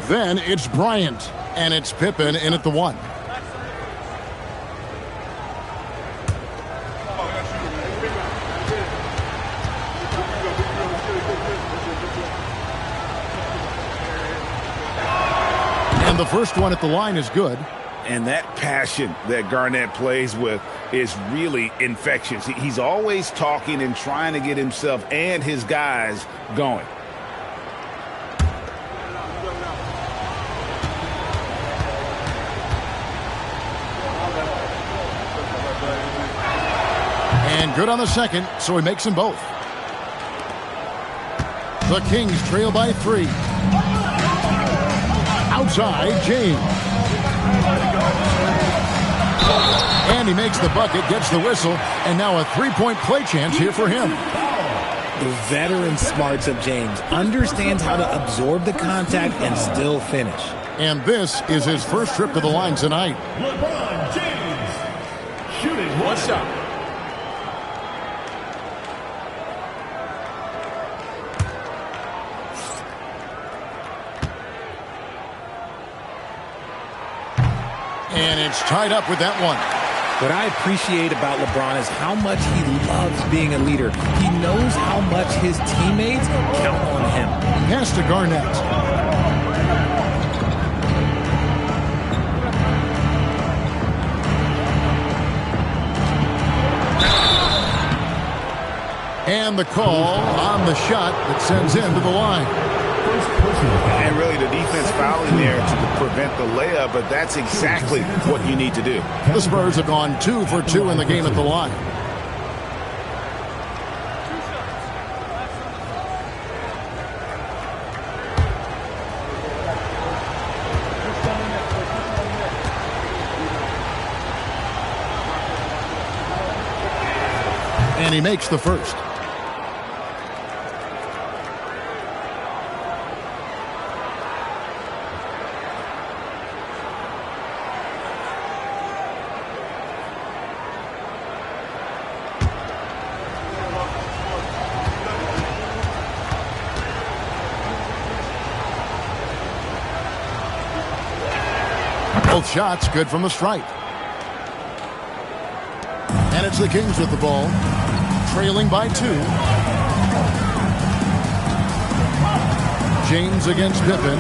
Then it's Bryant, and it's Pippen in at the 1. And the first one at the line is good. And that passion that Garnett plays with is really infectious. He's always talking and trying to get himself and his guys going. And good on the second, so he makes them both. The Kings trail by 3. Outside, James. And he makes the bucket, gets the whistle, and now a three-point play chance here for him. The veteran smarts of James understands how to absorb the contact and still finish. And this is his first trip to the line tonight. LeBron James shooting one shot. And it's tied up with that one. What I appreciate about LeBron is how much he loves being a leader. He knows how much his teammates count on him. Pass to Garnett. And the call on the shot that sends him to the line. And really the defense fouling there to prevent the layup, but that's exactly what you need to do. The Spurs have gone 2 for 2 in the game at the line. And he makes the first. Both shots good from the stripe. And it's the Kings with the ball, trailing by 2. James against Pippen.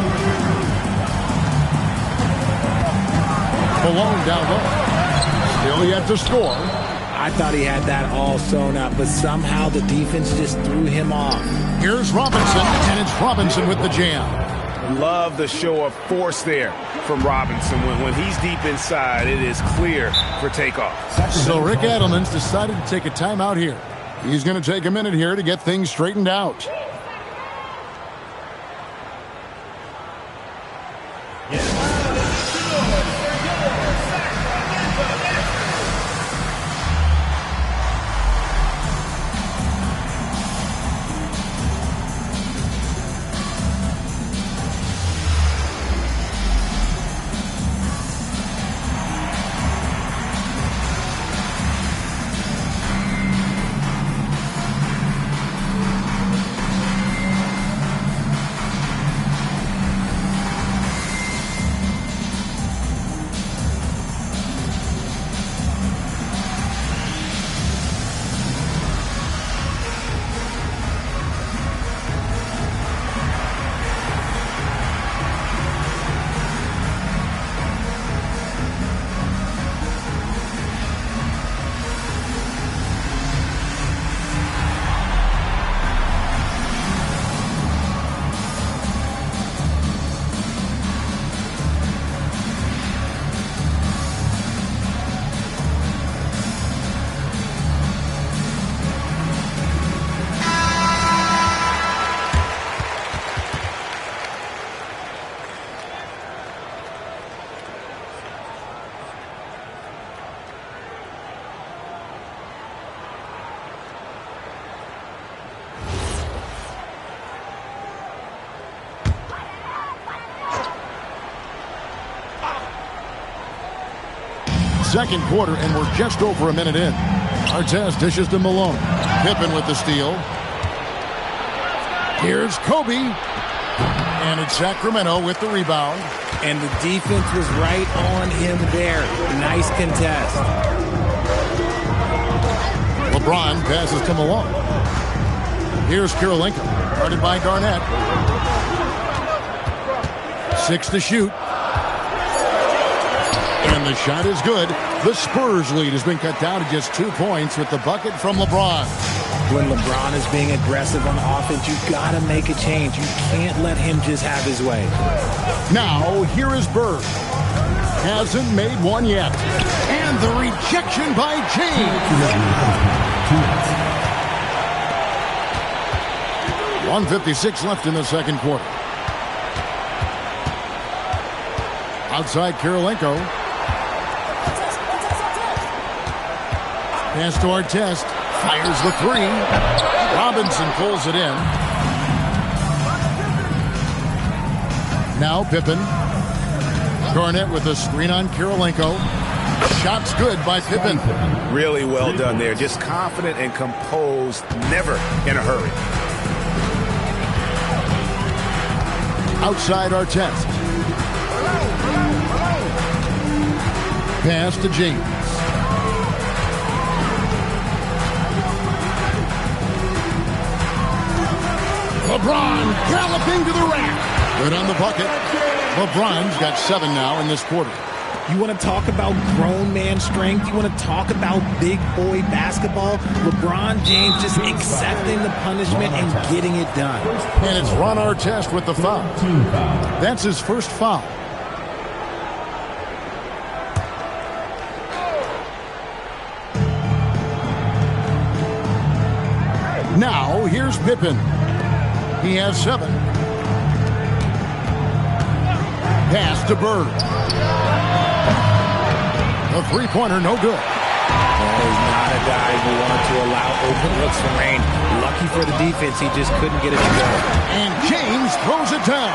Malone down low. Still yet to score. I thought he had that all sewn up, but somehow the defense just threw him off. Here's Robinson, and it's Robinson with the jam. Love the show of force there from Robinson. When he's deep inside, it is clear for takeoff. So Rick Adelman's decided to take a timeout here. He's going to take a minute here to get things straightened out. second quarter, and we're just over a minute in. Artest dishes to Malone. Pippen with the steal. Here's Kobe. And it's Sacramento with the rebound. And the defense was right on him there. Nice contest. LeBron passes to Malone. Here's Kirilenko. Guarded by Garnett. 6 to shoot. And the shot is good. The Spurs lead has been cut down to just 2 points with the bucket from LeBron. When LeBron is being aggressive on offense, you've got to make a change. You can't let him just have his way. Now, here is Bird. Hasn't made one yet. And the rejection by James. 1:56 left in the second quarter. Outside Kirilenko. Pass to Artest. Fires the three. Robinson pulls it in. Now Pippen. Garnett with a screen on Kirilenko. Shot's good by Pippen. Really well done there. Just confident and composed. Never in a hurry. Outside Artest. Pass to James. LeBron galloping to the rack. Good on the bucket. LeBron's got 7 now in this quarter. You want to talk about grown man strength? You want to talk about big boy basketball? LeBron James just accepting the punishment and getting it done. And it's Ron Artest with the foul. That's his first foul. Now, here's Pippen. He has 7. Pass to Bird. A three-pointer, no good. He's not a guy you want to allow open looks from Rain. Lucky for the defense, he just couldn't get it to go. And James throws it down.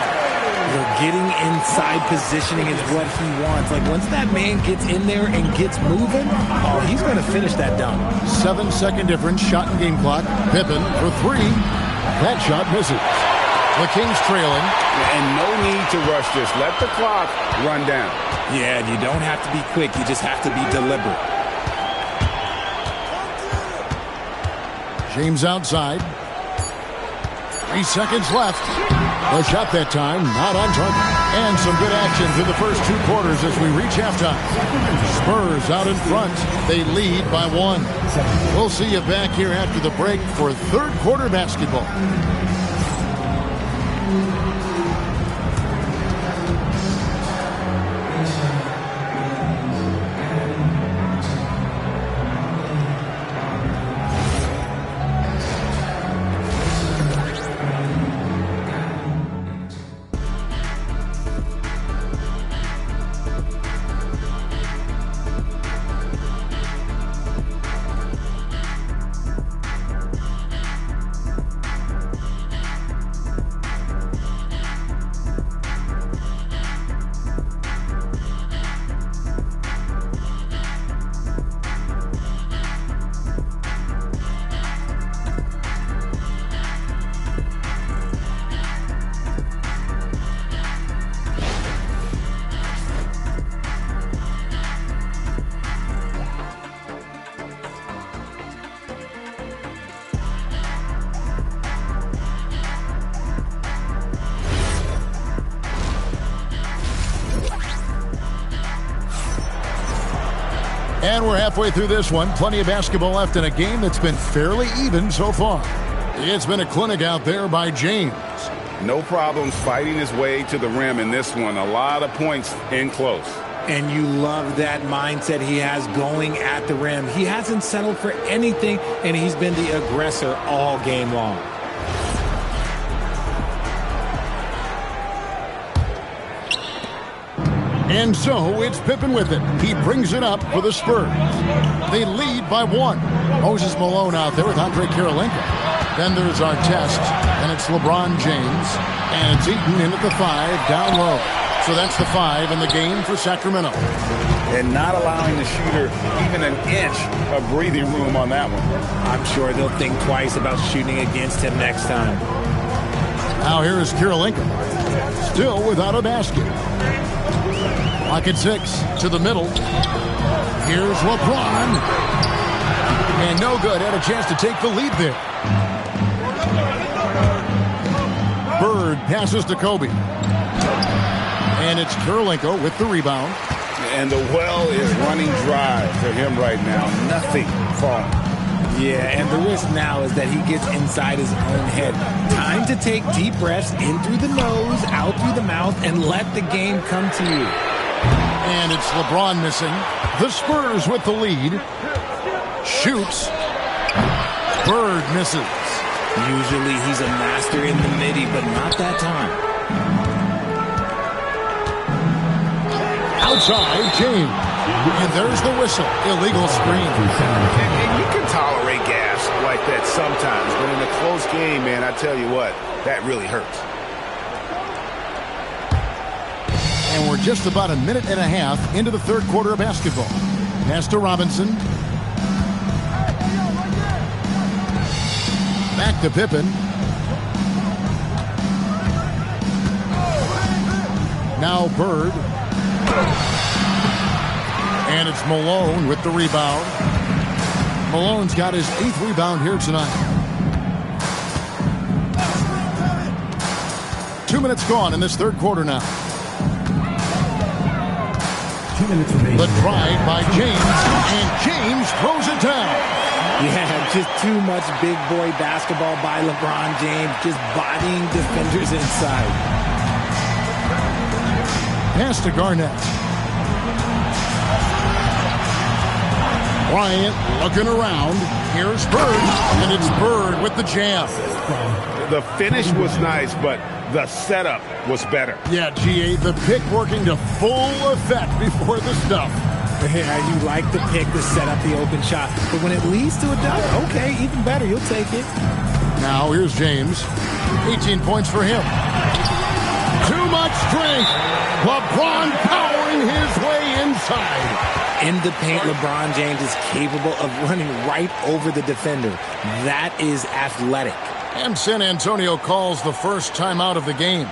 Getting inside positioning is what he wants. Like, once that man gets in there and gets moving, oh, he's going to finish that dunk. 7-second difference, shot and game clock. Pippen for 3. That shot misses. The Kings trailing. And no need to rush this. Let the clock run down. Yeah, you don't have to be quick. You just have to be deliberate. James outside. 3 seconds left. The shot that time, not on target. And some good action through the first 2 quarters as we reach halftime. Spurs out in front. They lead by 1. We'll see you back here after the break for third quarter basketball. And we're halfway through this one. Plenty of basketball left in a game that's been fairly even so far. It's been a clinic out there by James. No problems fighting his way to the rim in this one. A lot of points in close. And you love that mindset he has going at the rim. He hasn't settled for anything, and he's been the aggressor all game long. And so it's Pippen with it. He brings it up for the Spurs. They lead by 1. Moses Malone out there with Andre Kirilenko. Then there's Artest, and it's LeBron James. And it's Eaton in at the 5, down low. So that's the 5 in the game for Sacramento. And not allowing the shooter even an inch of breathing room on that one. I'm sure they'll think twice about shooting against him next time. Now here is Kirilenko. Still without a basket. Lock at 6 to the middle. Here's LeBron. And no good. Had a chance to take the lead there. Bird passes to Kobe. And it's Kirilenko with the rebound. And the well is running dry for him right now. Nothing falling. Yeah, and the risk now is that he gets inside his own head. Time to take deep breaths in through the nose, out through the mouth, and let the game come to you. And it's LeBron missing. The Spurs with the lead. Shoots. Bird misses. Usually he's a master in the midi, but not that time. Outside, James. And there's the whistle. Illegal screen. And you can tolerate gas like that sometimes, but in a close game, man, I tell you what, that really hurts. And we're just about a minute and a half into the third quarter of basketball. Pass to Robinson. Back to Pippen. Now Bird. And it's Malone with the rebound. Malone's got his 8th rebound here tonight. 2 minutes gone in this third quarter now. 2 minutes remaining. The drive by James, and James throws it down. Yeah, just too much big boy basketball by LeBron James, just bodying defenders inside. Pass to Garnett. Bryant looking around. Here's Bird, and it's Bird with the jam. The finish was nice, but the setup was better. Yeah, GA, the pick working to full effect before the stuff. Yeah, you like the pick to set up the open shot, but when it leads to a dunk, okay, even better, you'll take it. Now here's James. 18 points for him. Too much strength. LeBron powering his way inside. In the paint, LeBron James is capable of running right over the defender. That is athletic. And San Antonio calls the first timeout of the game.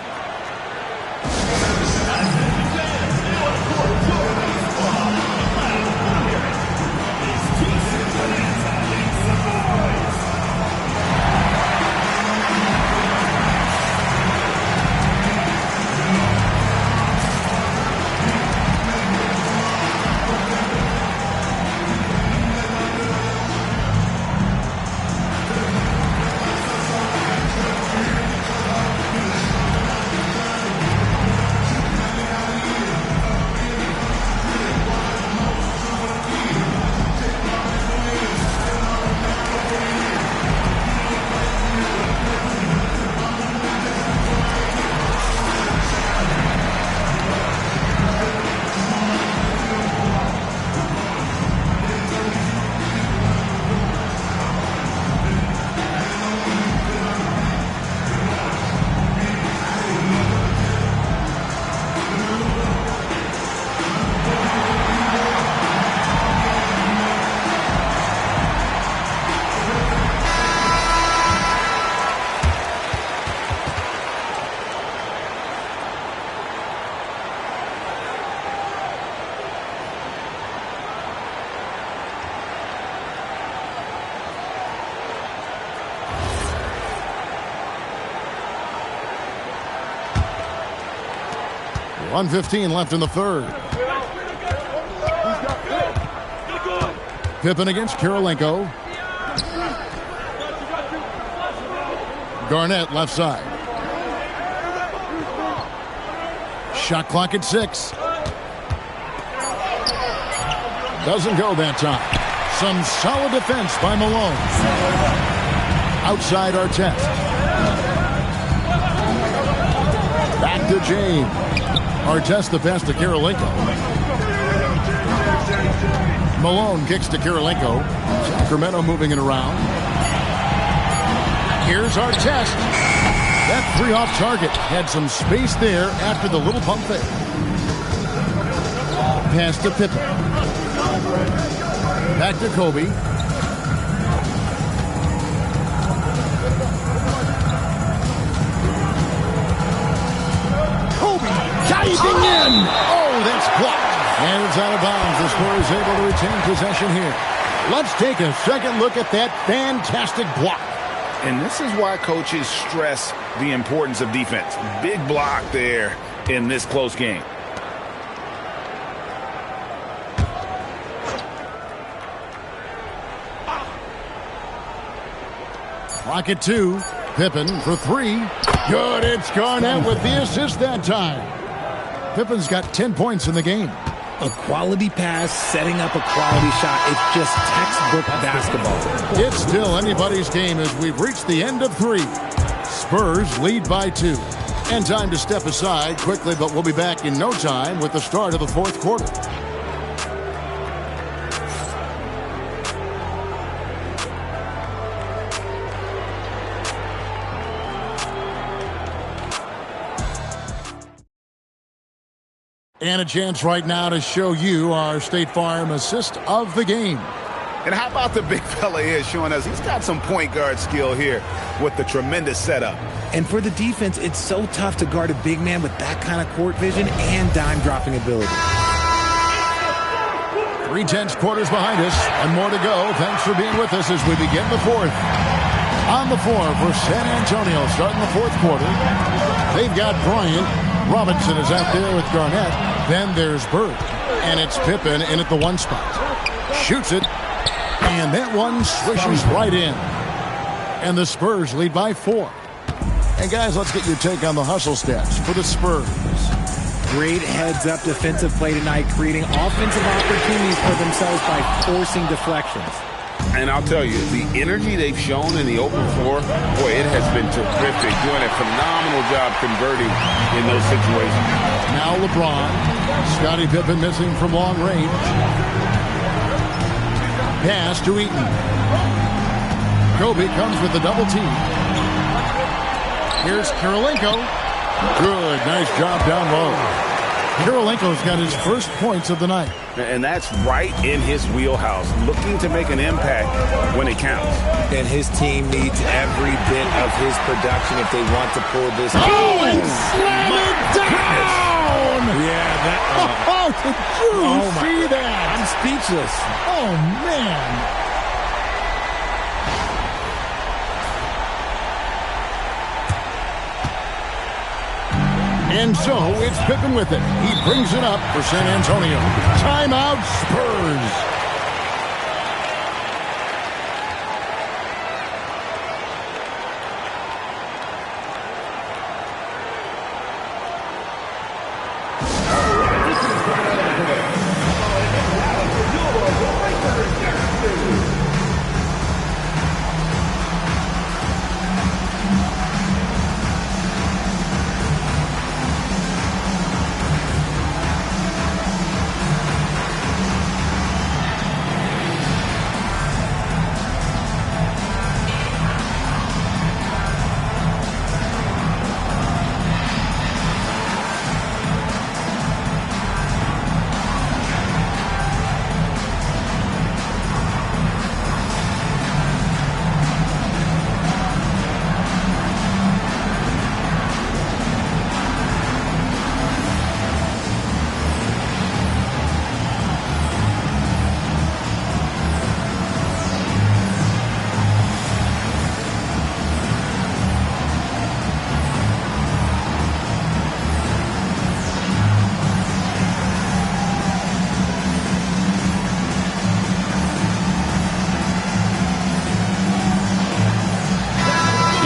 .115 left in the third. Pippen against Kirilenko. Garnett left side. Shot clock at 6. Doesn't go that time. Some solid defense by Malone. Outside Artest. Back to James. Artest the pass to Kirilenko. Malone kicks to Kirilenko. Sacramento moving it around. Here's Artest. That three off target. Had some space there after the little pump fake. Pass to Pippen. Back to Kobe. Kobe diving in. Oh, that's blocked. And it's out of bounds. The Spurs able to retain possession here. Let's take a second look at that fantastic block. And this is why coaches stress the importance of defense. Big block there in this close game. Clock at 2. Pippen for 3. Good. It's Garnett with the assist that time. Pippen's got 10 points in the game. A quality pass, setting up a quality shot. It's just textbook basketball. It's still anybody's game as we've reached the end of 3. Spurs lead by 2. And time to step aside quickly, but we'll be back in no time with the start of the fourth quarter. And a chance right now to show you our State Farm assist of the game. And how about the big fella here showing us he's got some point guard skill here with the tremendous setup. And for the defense, it's so tough to guard a big man with that kind of court vision and dime dropping ability. 3/10 quarters behind us and more to go. Thanks for being with us as we begin the fourth. On the floor for San Antonio starting the fourth quarter. They've got Bryant. Robinson is out there with Garnett. Then there's Bird. And it's Pippen in at the 1 spot. Shoots it. And that one swishes right in. And the Spurs lead by 4. And guys, let's get your take on the hustle stats for the Spurs. Great heads-up defensive play tonight, creating offensive opportunities for themselves by forcing deflections. And I'll tell you, the energy they've shown in the open floor, boy, it has been terrific. Doing a phenomenal job converting in those situations. Now LeBron. Scottie Pippen missing from long range. Pass to Eaton. Kobe comes with the double team. Here's Kirilenko. Good, nice job down low. Kirilenko's got his first points of the night. And that's right in his wheelhouse, looking to make an impact when it counts. And his team needs every bit of his production if they want to pull this. Oh, and slam it down! Yeah, that. Oh, did you see that? I'm speechless. Oh, man. And so it's Pippen with it. He brings it up for San Antonio. Timeout, Spurs.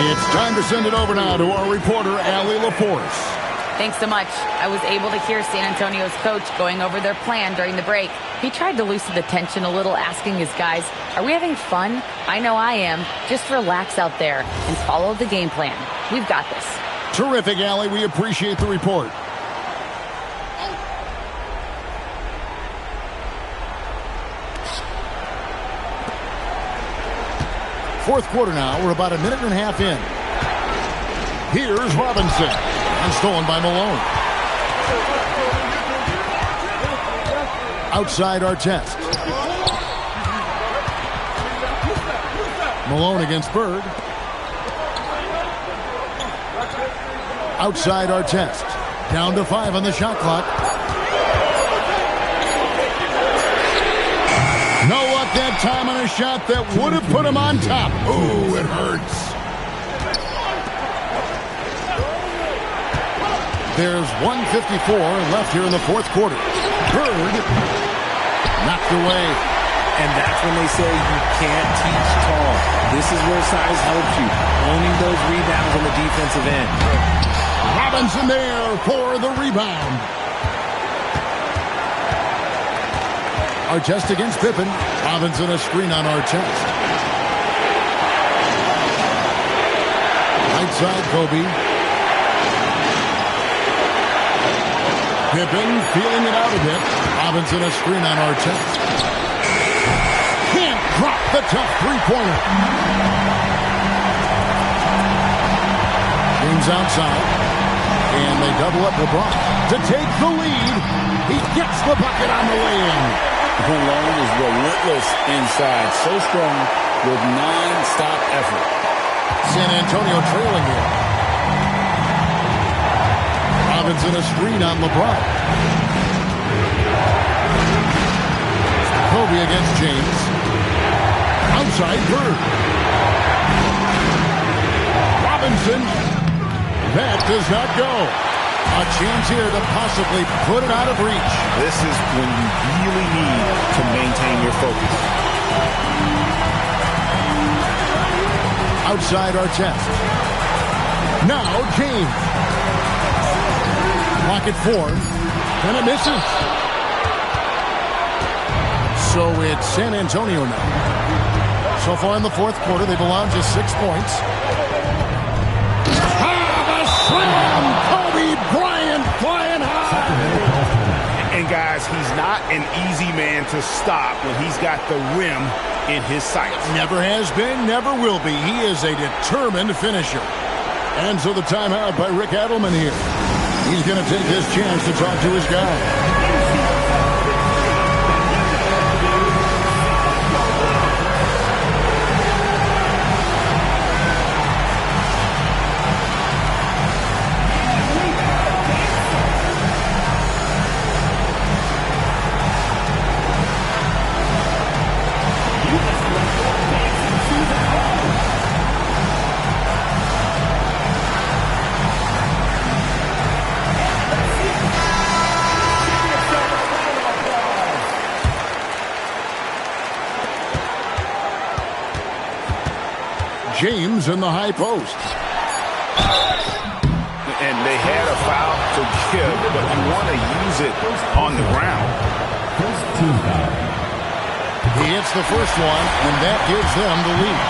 It's time to send it over now to our reporter, Allie Laporte. Thanks so much. I was able to hear San Antonio's coach going over their plan during the break. He tried to loosen the tension a little, asking his guys, are we having fun? I know I am. Just relax out there and follow the game plan. We've got this. Terrific, Allie. We appreciate the report. Fourth quarter now. We're about a minute and a half in. Here's Robinson. And stolen by Malone. Outside Artest. Malone against Bird. Outside Artest. Down to 5 on the shot clock. No luck that time on a shot that would have put him on top. Ooh, it hurts. There's 1:54 left here in the fourth quarter. Bird knocked away. And that's when they say you can't teach tall. This is where size helps you. Owning those rebounds on the defensive end. Robinson there for the rebound. Artest against Pippen. Robinson a screen on Artest. Right side Kobe. Pippen feeling it out a bit. Robinson a screen on Artest. Can't drop the tough three-pointer. James outside. And they double up LeBron to take the lead. He gets the bucket on the way in. Malone is relentless inside. So strong with non-stop effort. San Antonio trailing here. Robinson a screen on LeBron. Kobe against James. Outside Bird. Robinson. That does not go. A chance here to possibly put it out of reach. This is when you really need to maintain your focus. Outside Artest. Now James. Clock at 4. And it misses. So it's San Antonio now. So far in the fourth quarter, they've allowed just 6 points. Slam! Kobe Bryant flying high! And guys, he's not an easy man to stop when he's got the rim in his sights. Never has been, never will be. He is a determined finisher. And so the timeout by Rick Adelman here. He's going to take his chance to talk to his guy. James in the high post. And they had a foul to give, but you want to use it on the ground. He hits the first one, and that gives them the lead.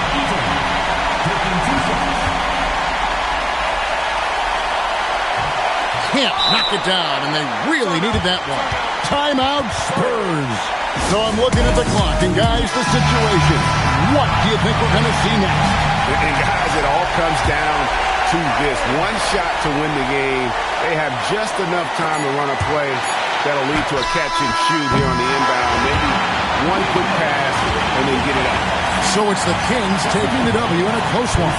Can't knock it down, and they really needed that one. Timeout Spurs. So I'm looking at the clock, and guys, the situation. What do you think we're going to see next? And guys, it all comes down to this. One shot to win the game. They have just enough time to run a play that'll lead to a catch and shoot here on the inbound. Maybe one quick pass and then get it up. So it's the Kings taking the W in a close one.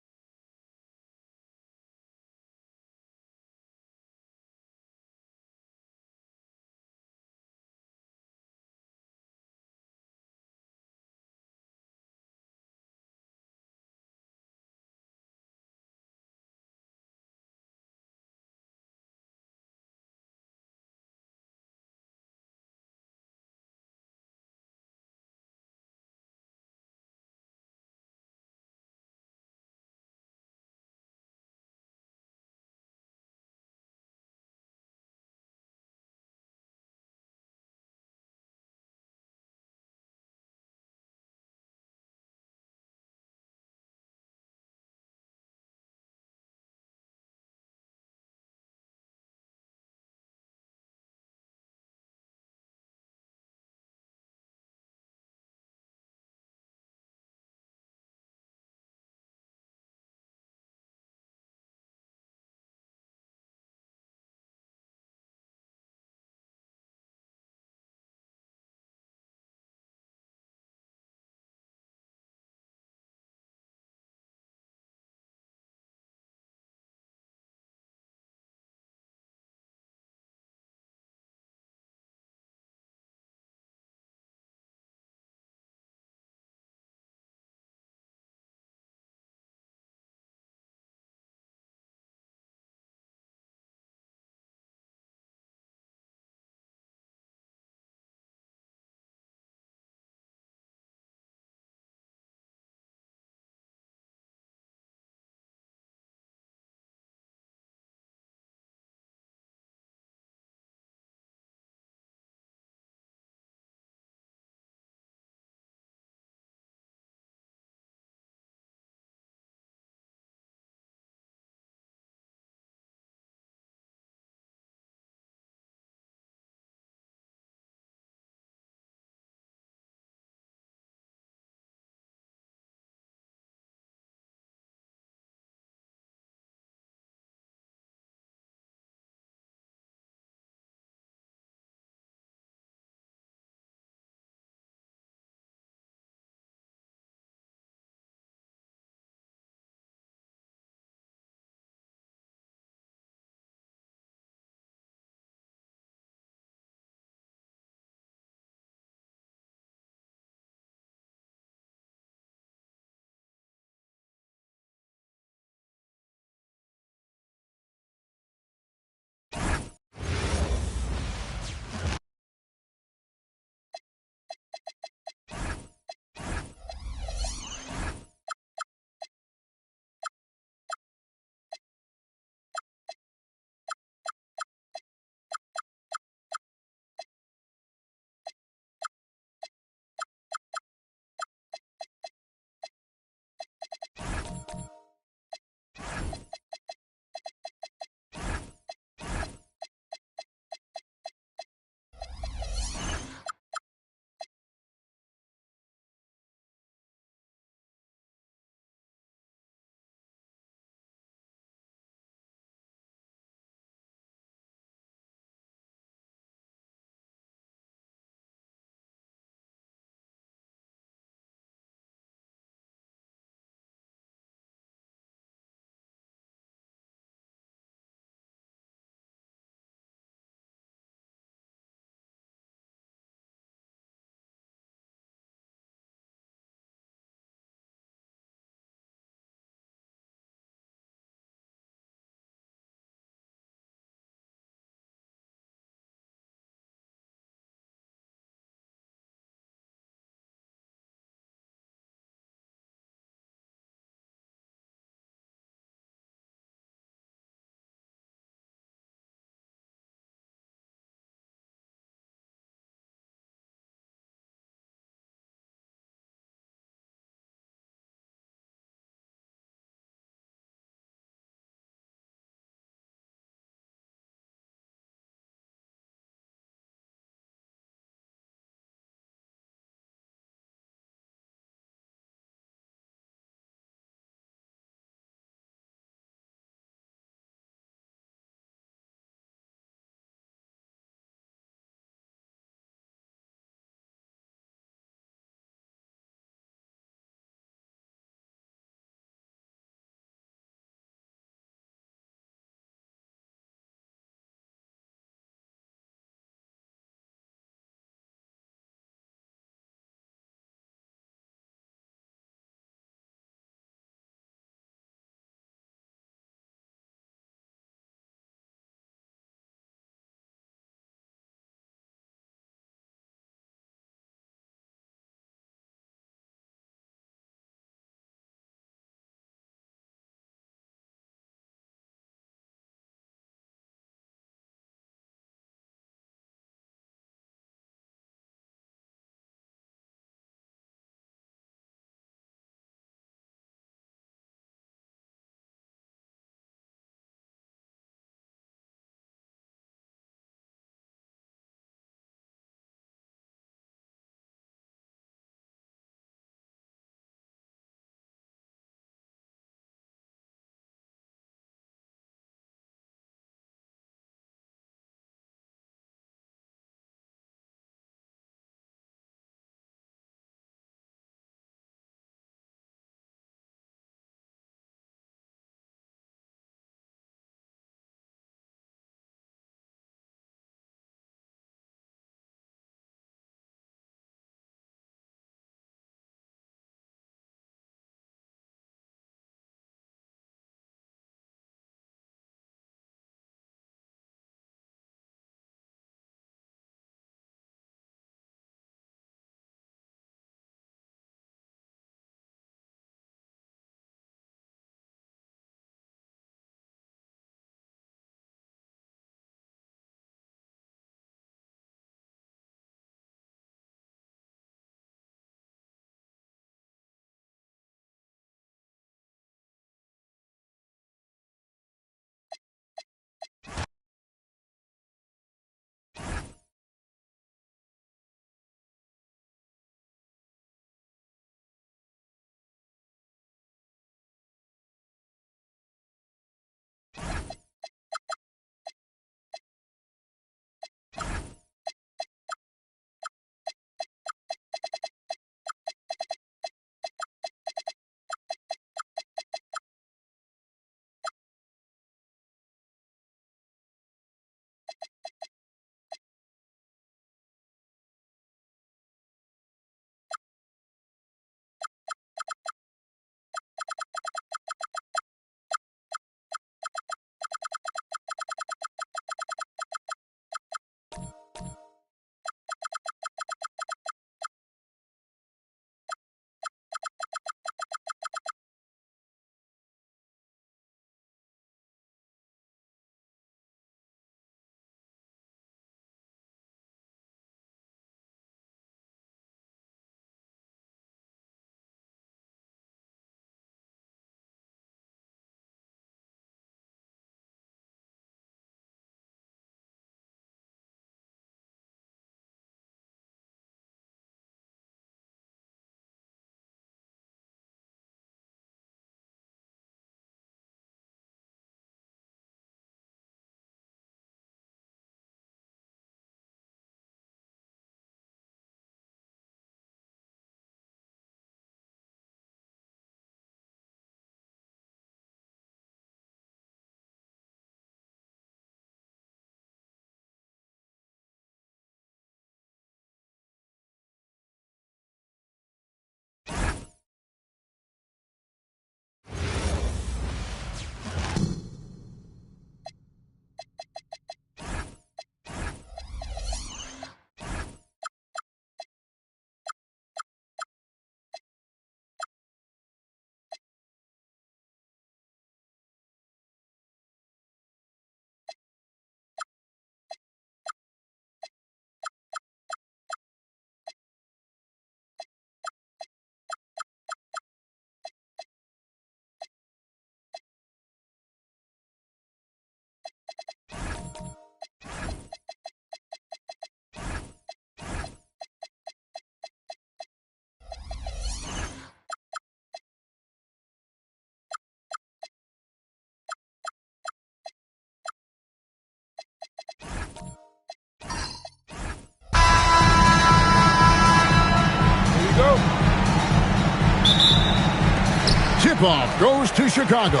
tip-off goes to Chicago.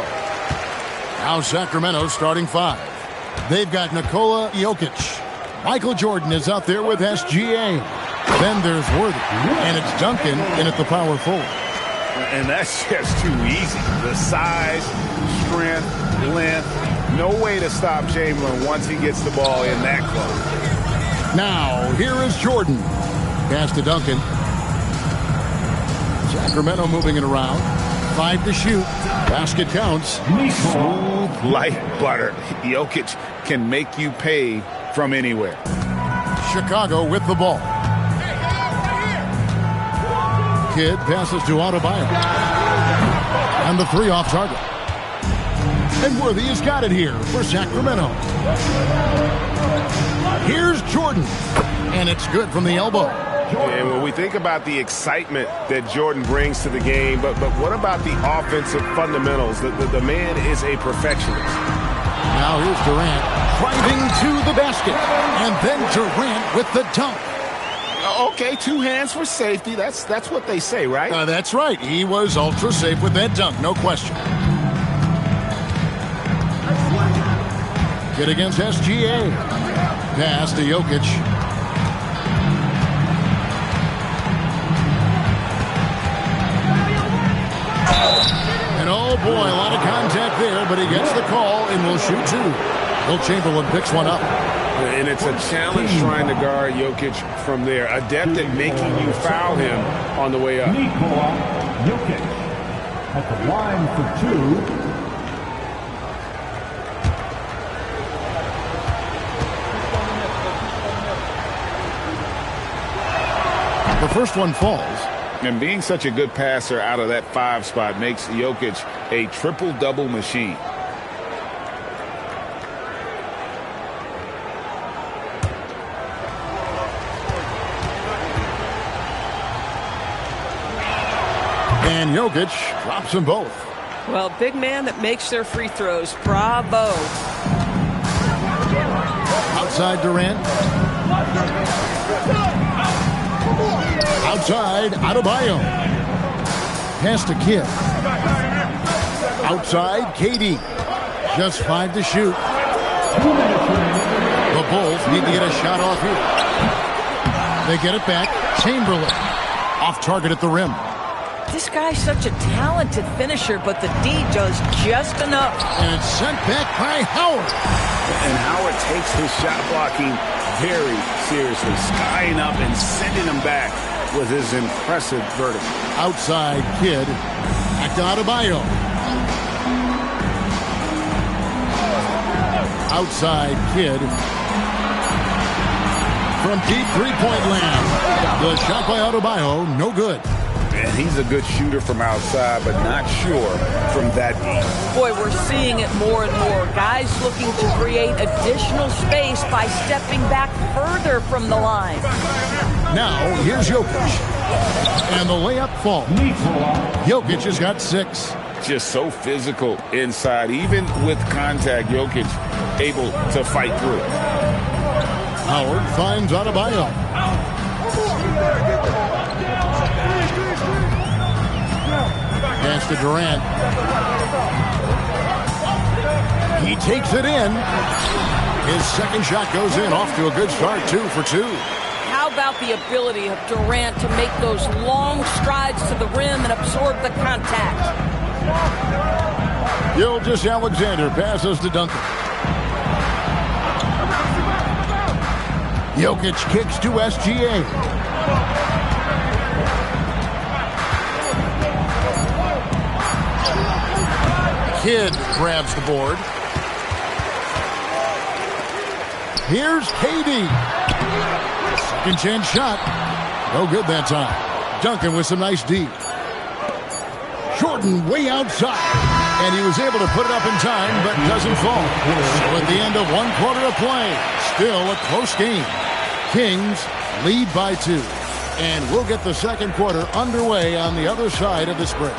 Now Sacramento starting 5. They've got Nikola Jokic. Michael Jordan is out there with SGA. Then there's Worthy. And it's Duncan in at the power forward. And that's just too easy. The size, strength, length. No way to stop Chamberlain once he gets the ball in that close. Now, here is Jordan. Pass to Duncan. Sacramento moving it around. 5 to shoot. Basket counts. Smooth like butter. Jokic can make you pay from anywhere. Chicago with the ball. Kidd passes to Adebayo. And the 3 off target. And Worthy has got it here for Sacramento. Here's Jordan. And it's good from the elbow. And when we think about the excitement that Jordan brings to the game, but what about the offensive fundamentals? The man is a perfectionist. Now here's Durant driving to the basket. And then Durant with the dunk. Okay, 2 hands for safety. That's what they say, right? That's right. He was ultra safe with that dunk, no question. Get against SGA. Pass to Jokic. And oh boy, a lot of contact there, but he gets the call and will shoot 2. Will Chamberlain picks one up. And it's a challenge trying to guard Jokic from there. Adept at making you foul him on the way up. Nikola Jokic at the line for 2. The first one falls. And being such a good passer out of that 5 spot makes Jokic a triple-double machine. And Jokic drops them both. Well, big man that makes their free throws. Bravo. Outside Durant. Outside Adebayo. Pass to Kidd. Outside KD. Just 5 to shoot. The Bulls need to get a shot off here. They get it back. Chamberlain. Off target at the rim. This guy's such a talented finisher, but the D does just enough. And it's sent back by Howard. And Howard takes his shot blocking very seriously, skying up and sending him back with his impressive vertical. Outside Kidd. Back to Adebayo. Outside Kidd. From deep three-point land. The shot by Adebayo, no good. And he's a good shooter from outside, but not sure from that deep. Boy, we're seeing it more and more. Guys looking to create additional space by stepping back further from the line. Now, here's Jokic. And the layup falls. Jokic has got 6. Just so physical inside. Even with contact, Jokic able to fight through. Howard finds Adebayo. Pass to Durant. He takes it in. His second shot goes in, off to a good start, 2 for 2. How about the ability of Durant to make those long strides to the rim and absorb the contact? Gilgeous-Alexander passes to Duncan. Jokic kicks to SGA. Kidd grabs the board. Here's KD. Second chance shot. No good that time. Duncan with some nice D. Jordan way outside. And he was able to put it up in time, but doesn't fall. So at the end of 1 quarter of play, still a close game. Kings lead by 2. And we'll get the second quarter underway on the other side of this break.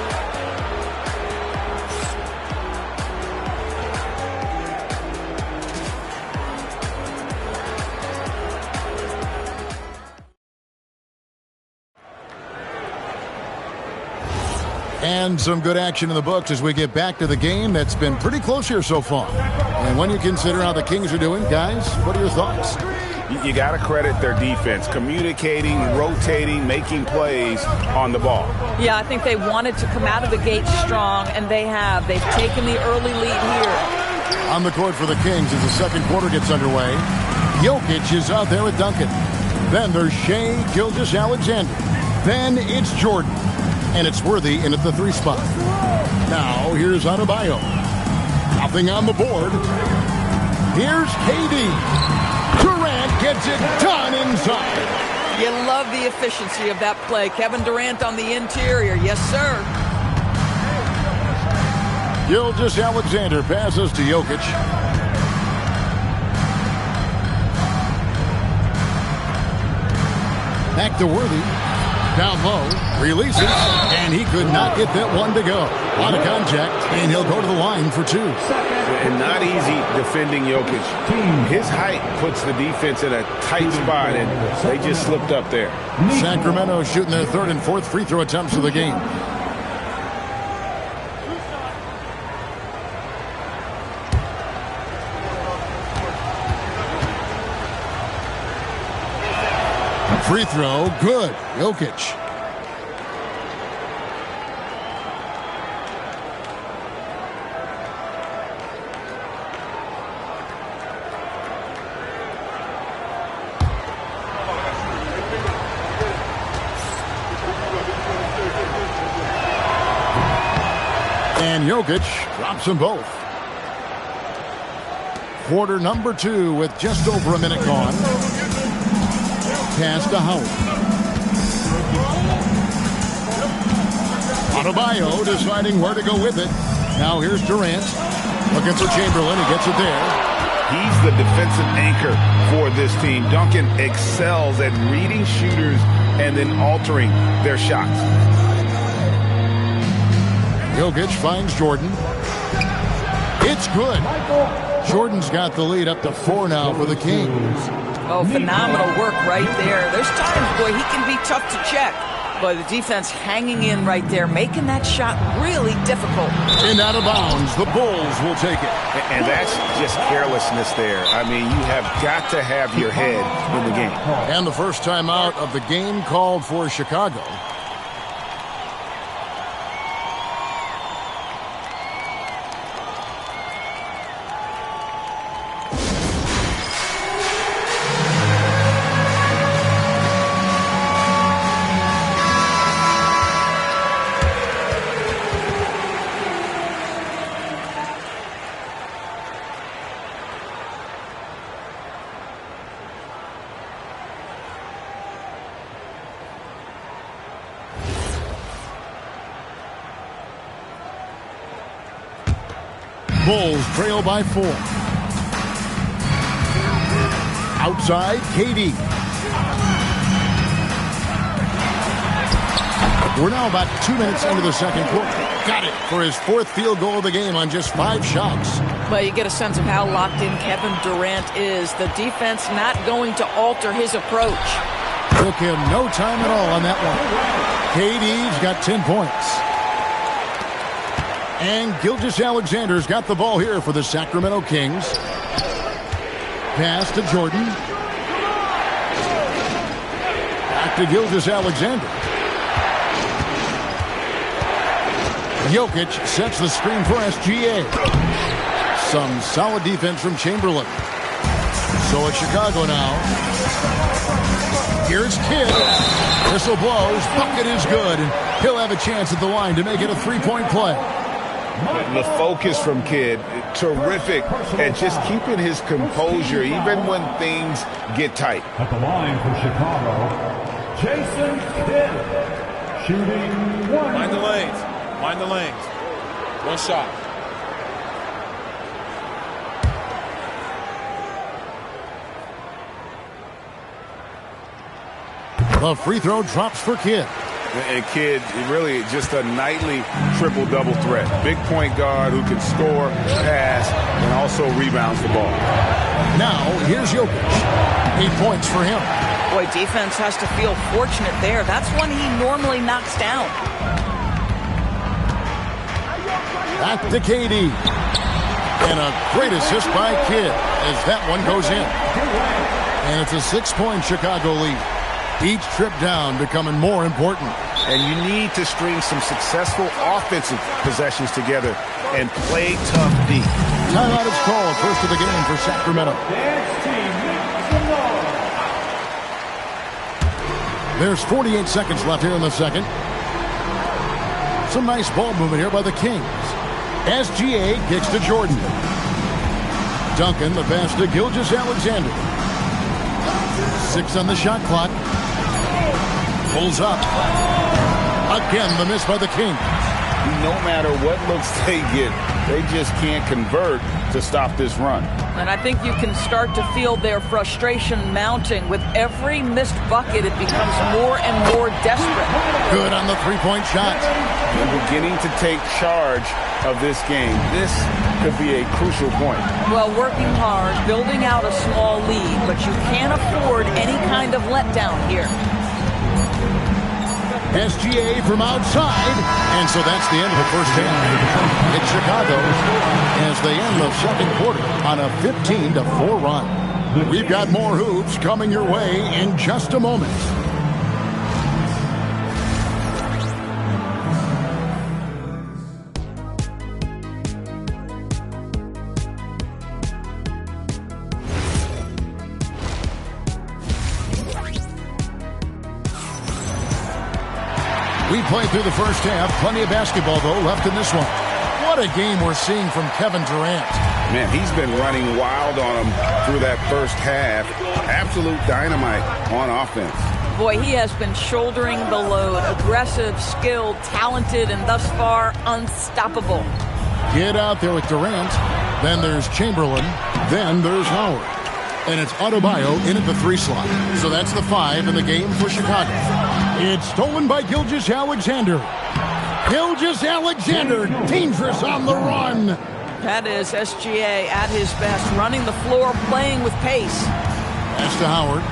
And some good action in the books as we get back to the game that's been pretty close here so far. And when you consider how the Kings are doing, guys, what are your thoughts? You got to credit their defense, communicating, rotating, making plays on the ball. Yeah, I think they wanted to come out of the gate strong, and they have. They've taken the early lead here. On the court for the Kings as the second quarter gets underway. Jokic is out there with Duncan. Then there's Shai Gilgeous-Alexander. Then it's Jordan. And it's Worthy in at the 3 spot. Now here's Adebayo. Nothing on the board. Here's KD. Durant gets it done inside. You love the efficiency of that play. Kevin Durant on the interior. Yes, sir. Gilgeous-Alexander passes to Jokic. Back to Worthy. Down low, releases, and he could not get that one to go. Out of contact, and he'll go to the line for 2. And not easy defending Jokic. His height puts the defense in a tight spot, and they just slipped up there. Sacramento shooting their 3rd and 4th free throw attempts of the game. Free throw, good. Jokic. And Jokic drops them both. Quarter number 2 with just over a minute gone. Pass to Howard. Adebayo deciding where to go with it. Now here's Durant. Looking for Chamberlain. He gets it there. He's the defensive anchor for this team. Duncan excels at reading shooters and then altering their shots. Jokic finds Jordan. It's good. Jordan's got the lead up to 4 now for the Kings. Oh, phenomenal work right there. There's times, boy, he can be tough to check. But the defense hanging in right there, making that shot really difficult. And out of bounds, the Bulls will take it. And that's just carelessness there. I mean, you have got to have your head in the game. And the first time out of the game called for Chicago. Bulls trail by 4. Outside, KD. We're now about 2 minutes into the second quarter. Got it for his 4th field goal of the game on just 5 shots. Well, you get a sense of how locked in Kevin Durant is. The defense not going to alter his approach. Took him no time at all on that one. KD's got 10 points. And Gilgeous-Alexander's got the ball here for the Sacramento Kings. Pass to Jordan. Back to Gilgeous-Alexander. Jokic sets the screen for SGA. Some solid defense from Chamberlain. So it's Chicago now. Here's Kidd. Whistle blows. Bucket is good. And he'll have a chance at the line to make it a 3-point play. The focus from Kidd, terrific at just keeping his composure even when things get tight. At the line for Chicago, Jason Kidd, shooting 1. Mind the lanes. Mind the lanes. 1 shot. The free throw drops for Kidd. And Kidd, really just a nightly triple-double threat. Big point guard who can score, pass, and also rebounds the ball. Now, here's Jokic. 8 points for him. Boy, defense has to feel fortunate there. That's one he normally knocks down. Back to KD. And a great assist by Kidd as that one goes in. And it's a 6-point Chicago lead. Each trip down becoming more important. And you need to string some successful offensive possessions together and play tough D. Timeout is called. First of the game for Sacramento. There's 48 seconds left here in the second. Some nice ball movement here by the Kings. SGA kicks to Jordan. Duncan, the pass to Gilgeous-Alexander. 6 on the shot clock. Pulls up. Again, the miss by the Kings. No matter what looks they get, they just can't convert to stop this run. And I think you can start to feel their frustration mounting. With every missed bucket, it becomes more and more desperate. Good on the three-point shot. They're beginning to take charge of this game. This could be a crucial point. Well, working hard, building out a small lead, but you can't afford any kind of letdown here. SGA from outside, and so that's the end of the first half. It's Chicago as they end the second quarter on a 15-4 run. We've got more hoops coming your way in just a moment. We played through the first half. Plenty of basketball, though, left in this one. What a game we're seeing from Kevin Durant. Man, he's been running wild on him through that first half. Absolute dynamite on offense. Boy, he has been shouldering the load. Aggressive, skilled, talented, and thus far unstoppable. Get out there with Durant. Then there's Chamberlain. Then there's Howard. And it's Adebayo in at the 3 slot. So that's the 5 in the game for Chicago. It's stolen by Gilgeous-Alexander. Gilgeous-Alexander, dangerous on the run. That is SGA at his best, running the floor, playing with pace. Pass to Howard.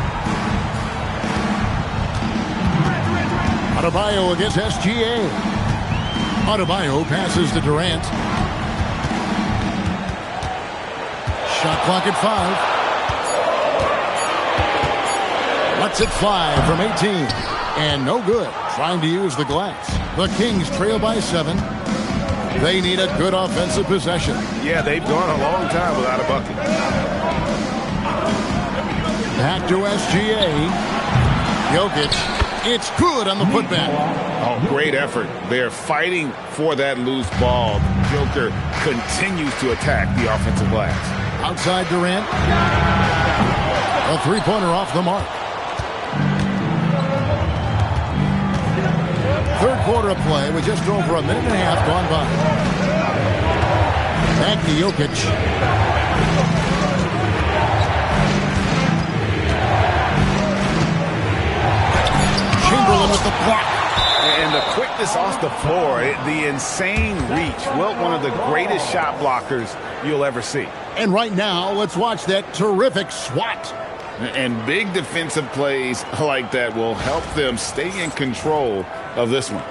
Adebayo against SGA. Adebayo passes to Durant. Shot clock at 5. Lets it fly from 18. And no good. Trying to use the glass. The Kings trail by 7. They need a good offensive possession. Yeah, they've gone a long time without a bucket. Back to SGA. Jokic. It's good on the putback. Oh, great effort. They're fighting for that loose ball. Joker continues to attack the offensive glass. Outside Durant. A three-pointer off the mark. Third quarter of play with just over a minute and a half gone by. Back to Jokic. Chamberlain with the block. And the quickness off the floor, the insane reach. Wilt, one of the greatest shot blockers you'll ever see. And right now, let's watch that terrific swat. And big defensive plays like that will help them stay in control of this one.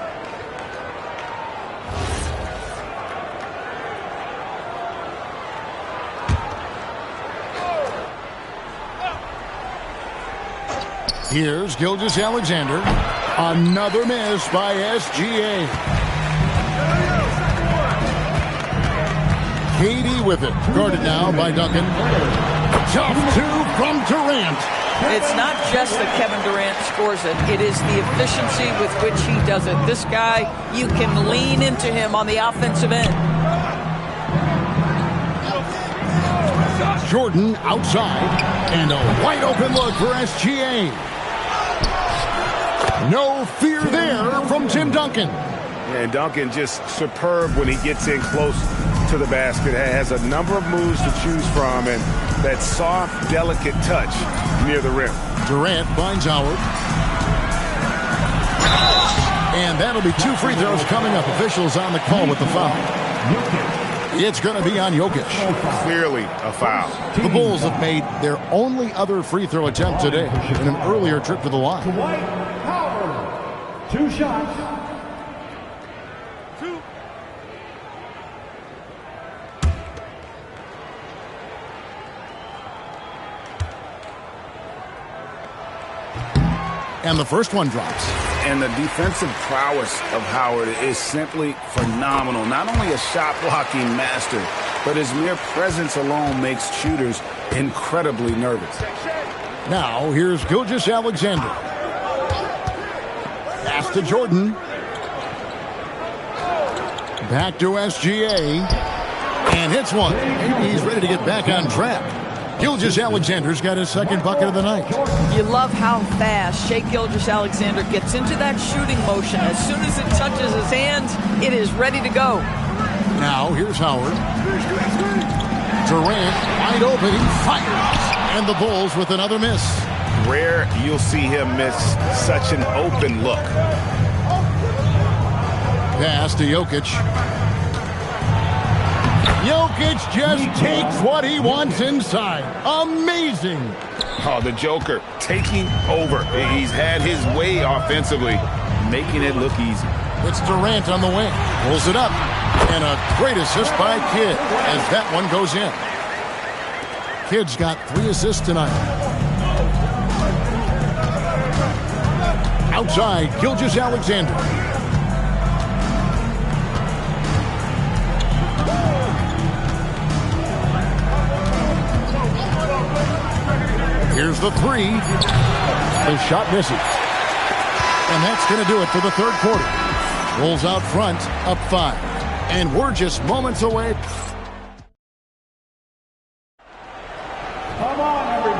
Here's Gilgeous-Alexander. Another miss by SGA. KD with it. Guarded now by Duncan. Tough 2 from Durant. It's not just that Kevin Durant scores it. It is the efficiency with which he does it. This guy, you can lean into him on the offensive end. Jordan outside. And a wide open look for SGA. No fear there from Tim Duncan. And Duncan just superb when he gets in close to the basket. Has a number of moves to choose from, and that soft, delicate touch near the rim. Durant finds Howard. And that'll be 2 free throws coming up. Officials on the call with the foul. It's going to be on Jokic. Clearly a foul. The Bulls have made their only other free throw attempt today in an earlier trip to the line. Dwight Howard, 2 shots. And the first one drops. And the defensive prowess of Howard is simply phenomenal. Not only a shot-blocking master, but his mere presence alone makes shooters incredibly nervous. Now, here's Gilgeous-Alexander. Pass to Jordan. Back to SGA. And hits one. Maybe he's ready to get back on track. Gilgeous-Alexander's got his second bucket of the night. You love how fast Shai Gilgeous-Alexander gets into that shooting motion. As soon as it touches his hands, it is ready to go. Now, here's Howard. Durant, wide open, he fires. And the Bulls with another miss. Rare you'll see him miss such an open look. Pass to Jokic. Jokic just takes what he wants inside. Amazing. Oh, the Joker taking over. He's had his way offensively, making it look easy. It's Durant on the wing. Pulls it up. And a great assist by Kidd as that one goes in. Kidd's got 3 assists tonight. Outside, Gilgeous-Alexander. Here's the 3. The shot misses. And that's going to do it for the third quarter. Bulls out front, up 5. And we're just moments away.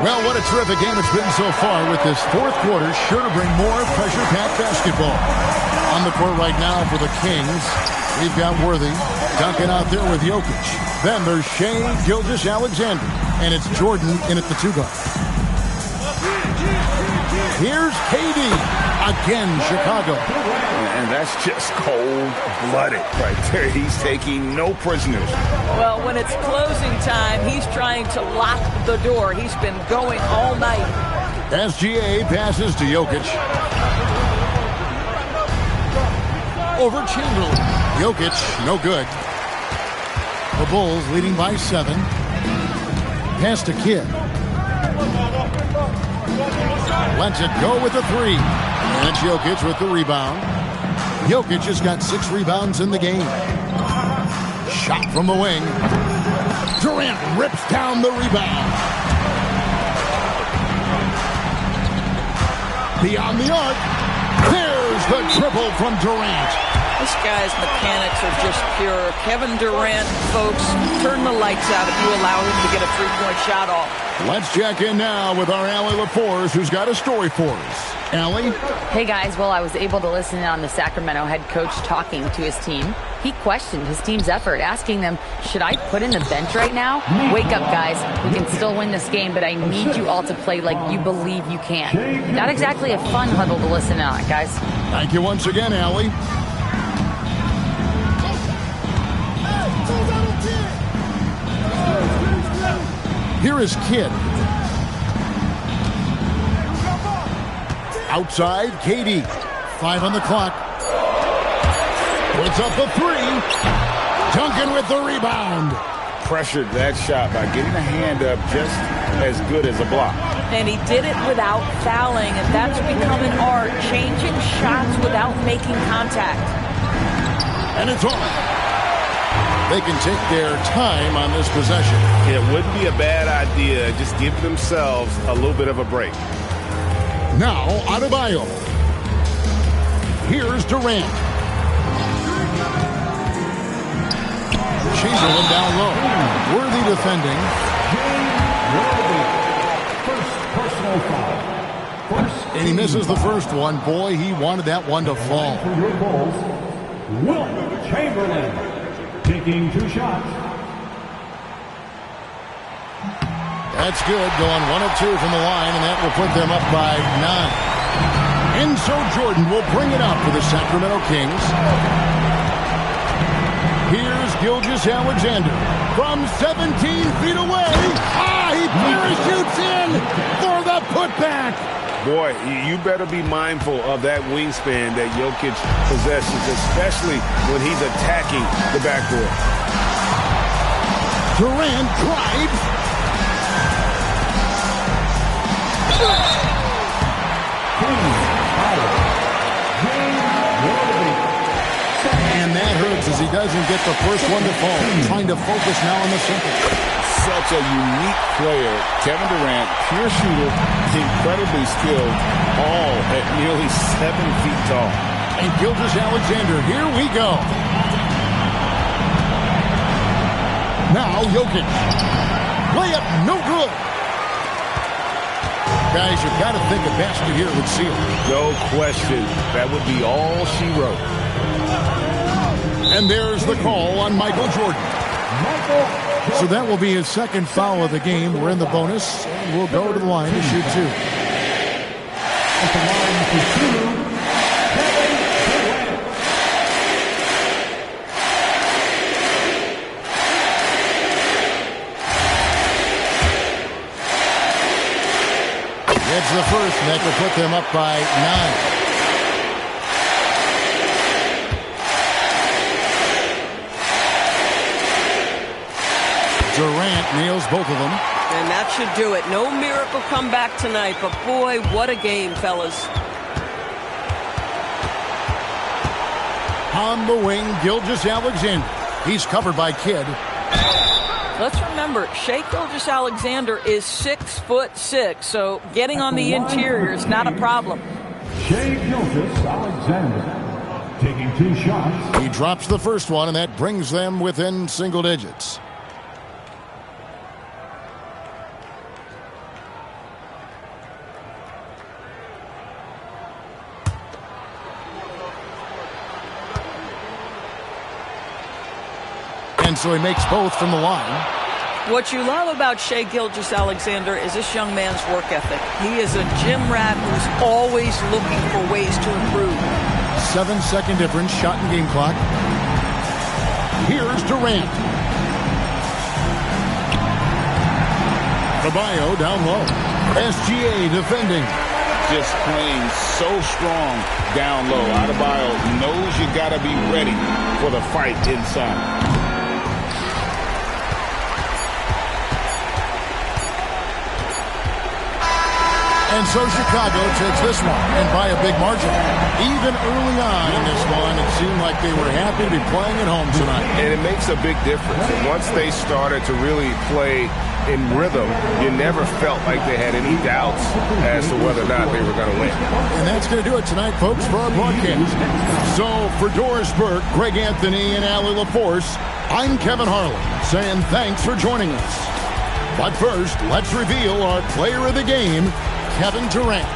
Well, what a terrific game it's been so far with this fourth quarter. Sure to bring more pressure-packed basketball. On the court right now for the Kings, we've got Worthy. Duncan out there with Jokic. Then there's Shai Gilgeous-Alexander. And it's Jordan in at the 2-guard. Here's KD. Again, Chicago. And that's just cold-blooded right there. He's taking no prisoners. Well, when it's closing time, he's trying to lock the door. He's been going all night. SGA passes to Jokic. Over Chamberlain. Jokic, no good. The Bulls leading by 7. Pass to Kidd. Lets it go with the 3. And it's Jokic with the rebound. Jokic has got 6 rebounds in the game. Shot from the wing. Durant rips down the rebound. Beyond the arc. There's the triple from Durant. This guy's mechanics are just pure. Kevin Durant, folks, turn the lights out if you allow him to get a 3-point shot off. Let's check in now with our Allie LaForce, who's got a story for us. Allie? Hey, guys. Well, I was able to listen in on the Sacramento head coach talking to his team. He questioned his team's effort, asking them, should I put in the bench right now? Wake up, guys. We can still win this game, but I need you all to play like you believe you can. Not exactly a fun huddle to listen in on, guys. Thank you once again, Allie. Here is Kidd. Outside, KD. 5 on the clock. Puts up the 3. Duncan with the rebound. Pressured that shot by getting a hand up just as good as a block. And he did it without fouling, and that's become an art, changing shots without making contact. And it's on. They can take their time on this possession. It wouldn't be a bad idea. Just give themselves a little bit of a break. Now, Adebayo. Here's Durant. Chamberlain down low. Worthy defending. And he misses the first one. Boy, he wanted that one to fall. Will Chamberlain taking 2 shots. That's good. Going 1 of 2 from the line, and that will put them up by 9. And so Jordan will bring it up for the Sacramento Kings. Here's Gilgeous-Alexander from 17 feet away. He parachutes in for the putback. Boy, you better be mindful of that wingspan that Jokic possesses, especially when he's attacking the backboard. Durant drives. rebounds as he doesn't get the first one to fall. Trying to focus now on the simple. Such a unique player. Kevin Durant, pure shooter, incredibly skilled, all at nearly 7 feet tall. And Gilgeous-Alexander, here we go. Now Jokic. Layup, no good. Guys, you've got to think a basket here would seal it. No question. That would be all she wrote. And there's the call on Michael Jordan. So that will be his second foul of the game. We're in the bonus, and we'll go to the line to shoot two. At the line for two, Kevin Durant. Gets the first, and that will put them up by 9. Durant nails both of them. And that should do it. No miracle comeback tonight, but boy, what a game, fellas. On the wing, Gilgeous-Alexander. He's covered by Kidd. Let's remember, Shai Gilgeous-Alexander is 6'6", so getting on the interior is not a problem. Shai Gilgeous-Alexander taking 2 shots. He drops the first one, and that brings them within single digits. And so he makes both from the line. What you love about Shai Gilgeous-Alexander is this young man's work ethic. He is a gym rat who's always looking for ways to improve. 7-second difference, shot and game clock. Here's Durant. Adebayo down low. SGA defending. Just playing so strong down low. Adebayo knows you got to be ready for the fight inside. And so Chicago takes this one, and by a big margin. Even early on in this one, it seemed like they were happy to be playing at home tonight. And it makes a big difference. Once they started to really play in rhythm, you never felt like they had any doubts as to whether or not they were going to win. And that's going to do it tonight, folks, for our broadcast. So for Doris Burke, Greg Anthony, and Allie LaForce, I'm Kevin Harlan, saying thanks for joining us. But first, let's reveal our player of the game, Kevin Durant.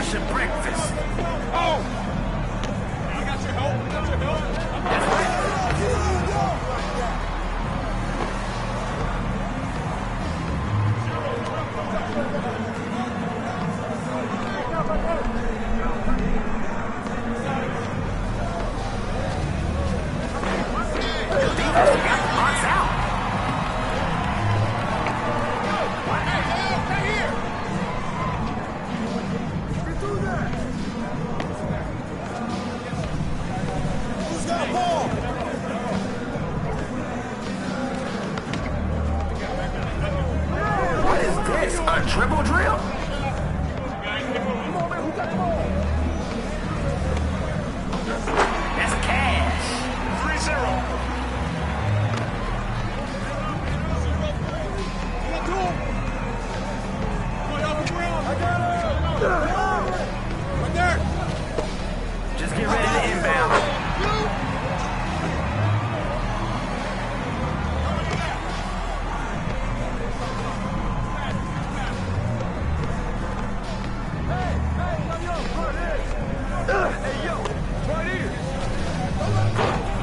nutrition breakfast. Oh! I got your help. I got your help. That's right. Dribble drill? That's cash. 3-0. Just get ready to inbound.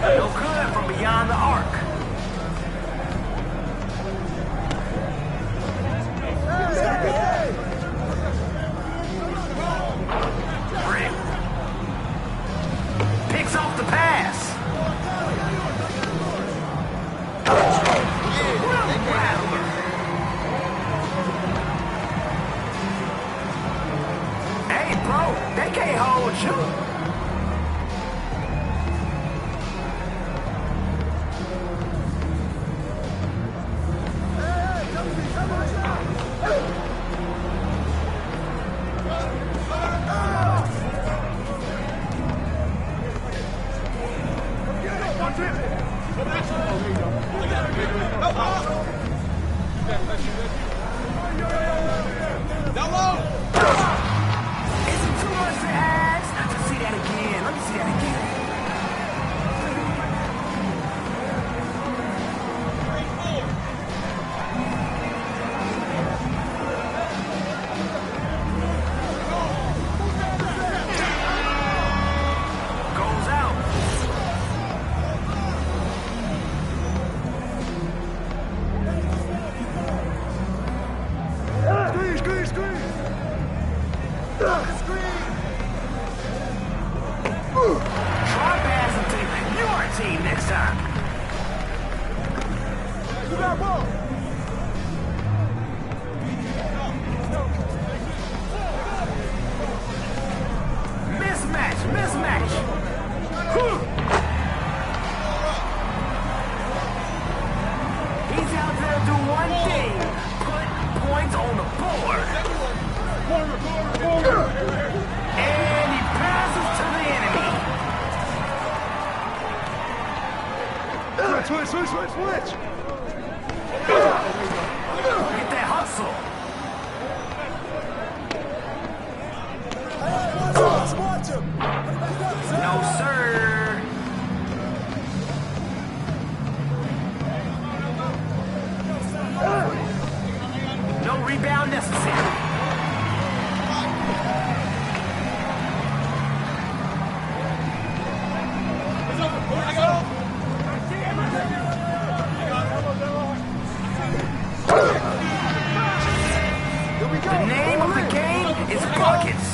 No good from beyond the arc. Brick. Picks off the pass. Hey, bro, they can't hold you. Try passing to your team next time. You got ball. Mismatch. He's out there to do one thing. Put points on the board. And he passes to the enemy. Switch. Get that hustle. No, sir. No rebound necessary. The name of the game is buckets.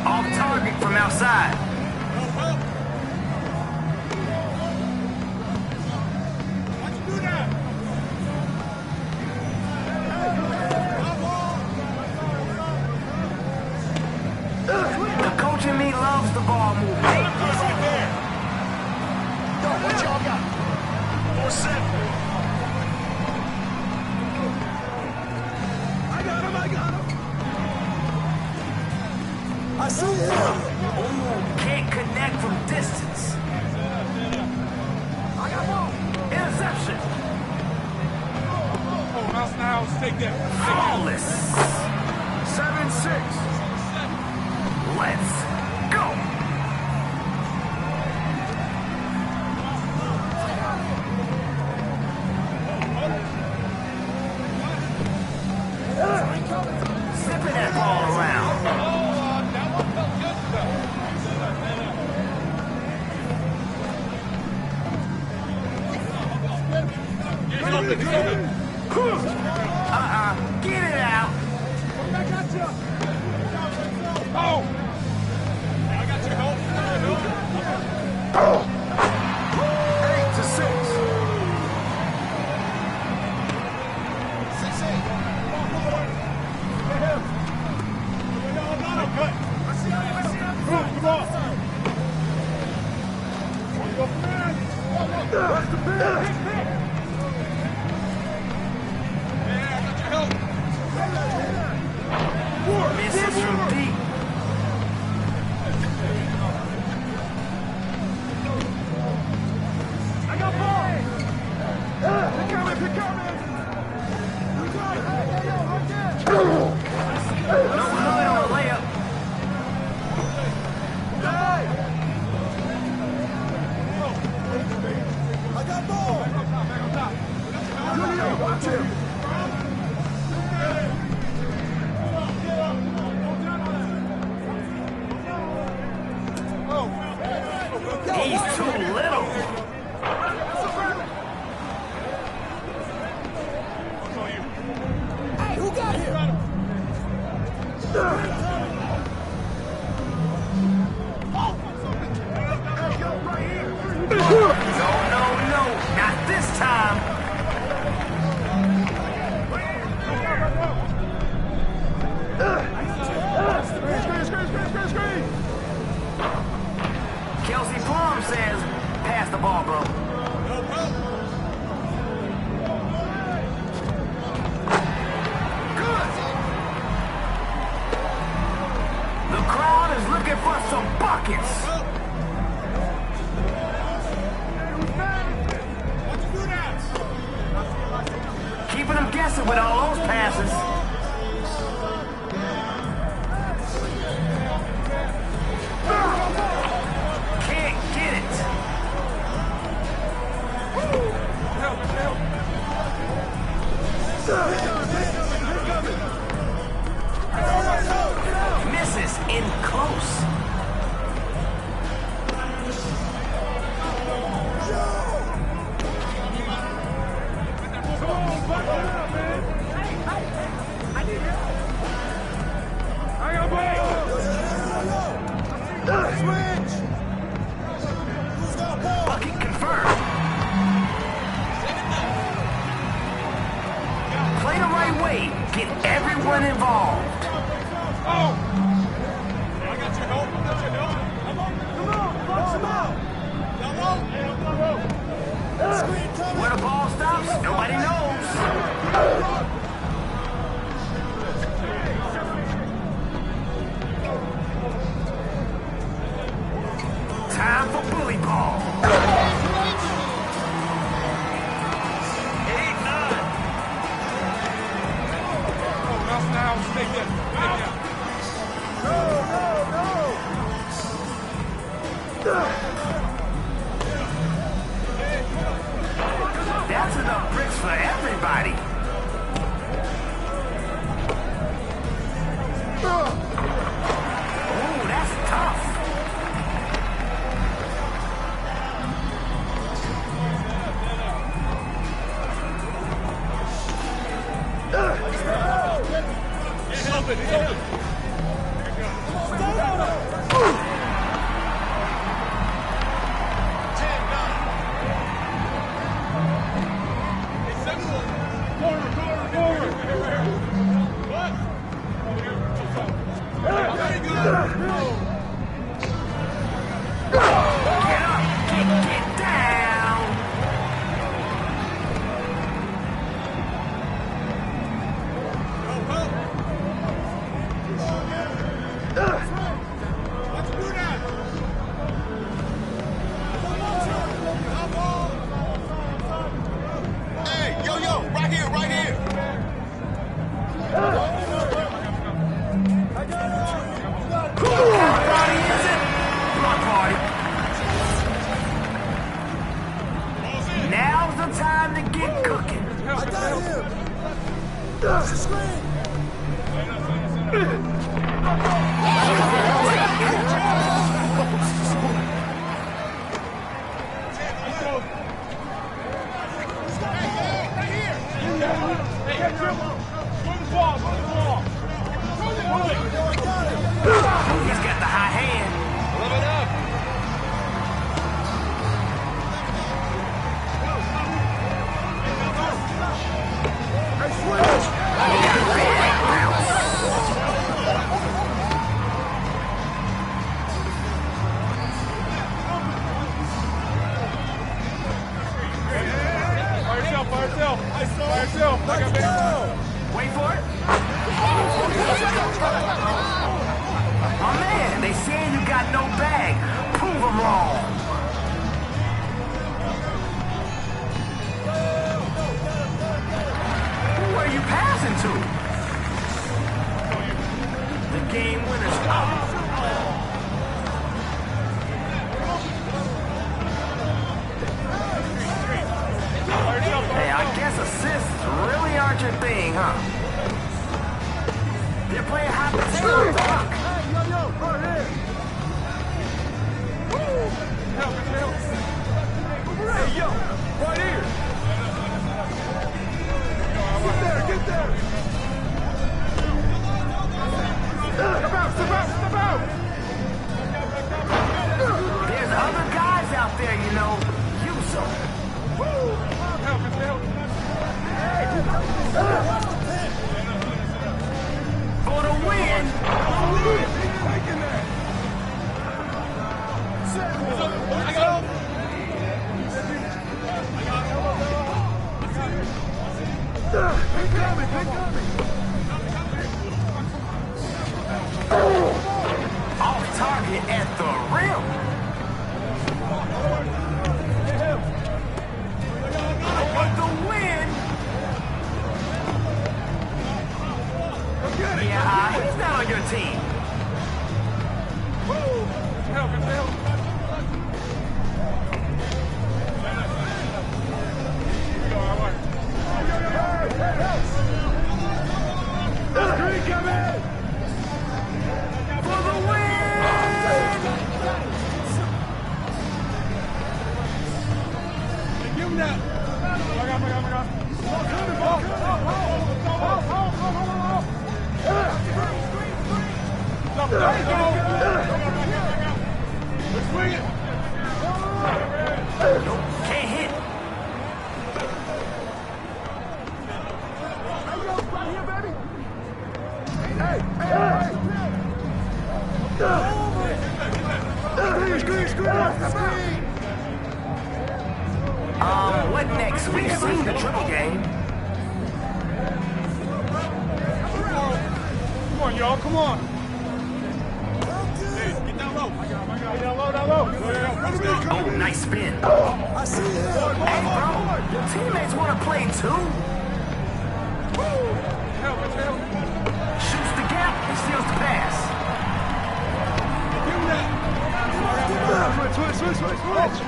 Off target from outside. The coach in me loves the ball movement. What y'all got? 4-7. I got him. I see him. Ooh, can't connect from distance. I got ball. Interception. Oh, Mouse Niles, take that. Flawless. 7-6. Let's go. Get it out. Oh! I got your help. 8-6. 6-8. Come on. That's the ball. Misses from deep. I got ball. Pick on it. You got it. Hey, yo, right there. No good on the layup. I got ball. Julio, watch him. He's too little. Hey, who got him? No, not this time. Screen. Kelsey Plum says, pass the ball, bro. Good. The crowd is looking for some buckets. Keeping them guessing with all those passes. Can't get it. Misses in close. Bucket confirmed. Play the right way. Get everyone involved. Oh! I got your help. Come on, box him out. Where the ball stops, nobody knows. Time for bully ball. 8-9. Now, stay there. That's enough bricks for everybody. Ooh, that's tough. He's open. Get down. Hey, yo, right here. Party is it? Block party. Now's the time to get cooking. I got him. That's the screen. by yourself. By yourself. I got back. Wait for it. Oh, man, they saying you got no bag. Prove them wrong. Who are you passing to? The game winner's up. Hey, I guess assists really aren't your thing, huh? They're playing hot potato with the puck. Hey, yo, right here. Get there, get there. Step out, step out, step out. There's other guys out there, you know. Use them. For the win. Off target at the rim. For the win. Yeah, he's not on your team. For the win! Give him that. I got. Can't hit. What next? We've seen the triple game. Come on, y'all, come on. Hey, get down low. Get down low. Oh, nice spin. Hey, bro, your teammates want to play too. Shoots the gap and steals the pass. Switch.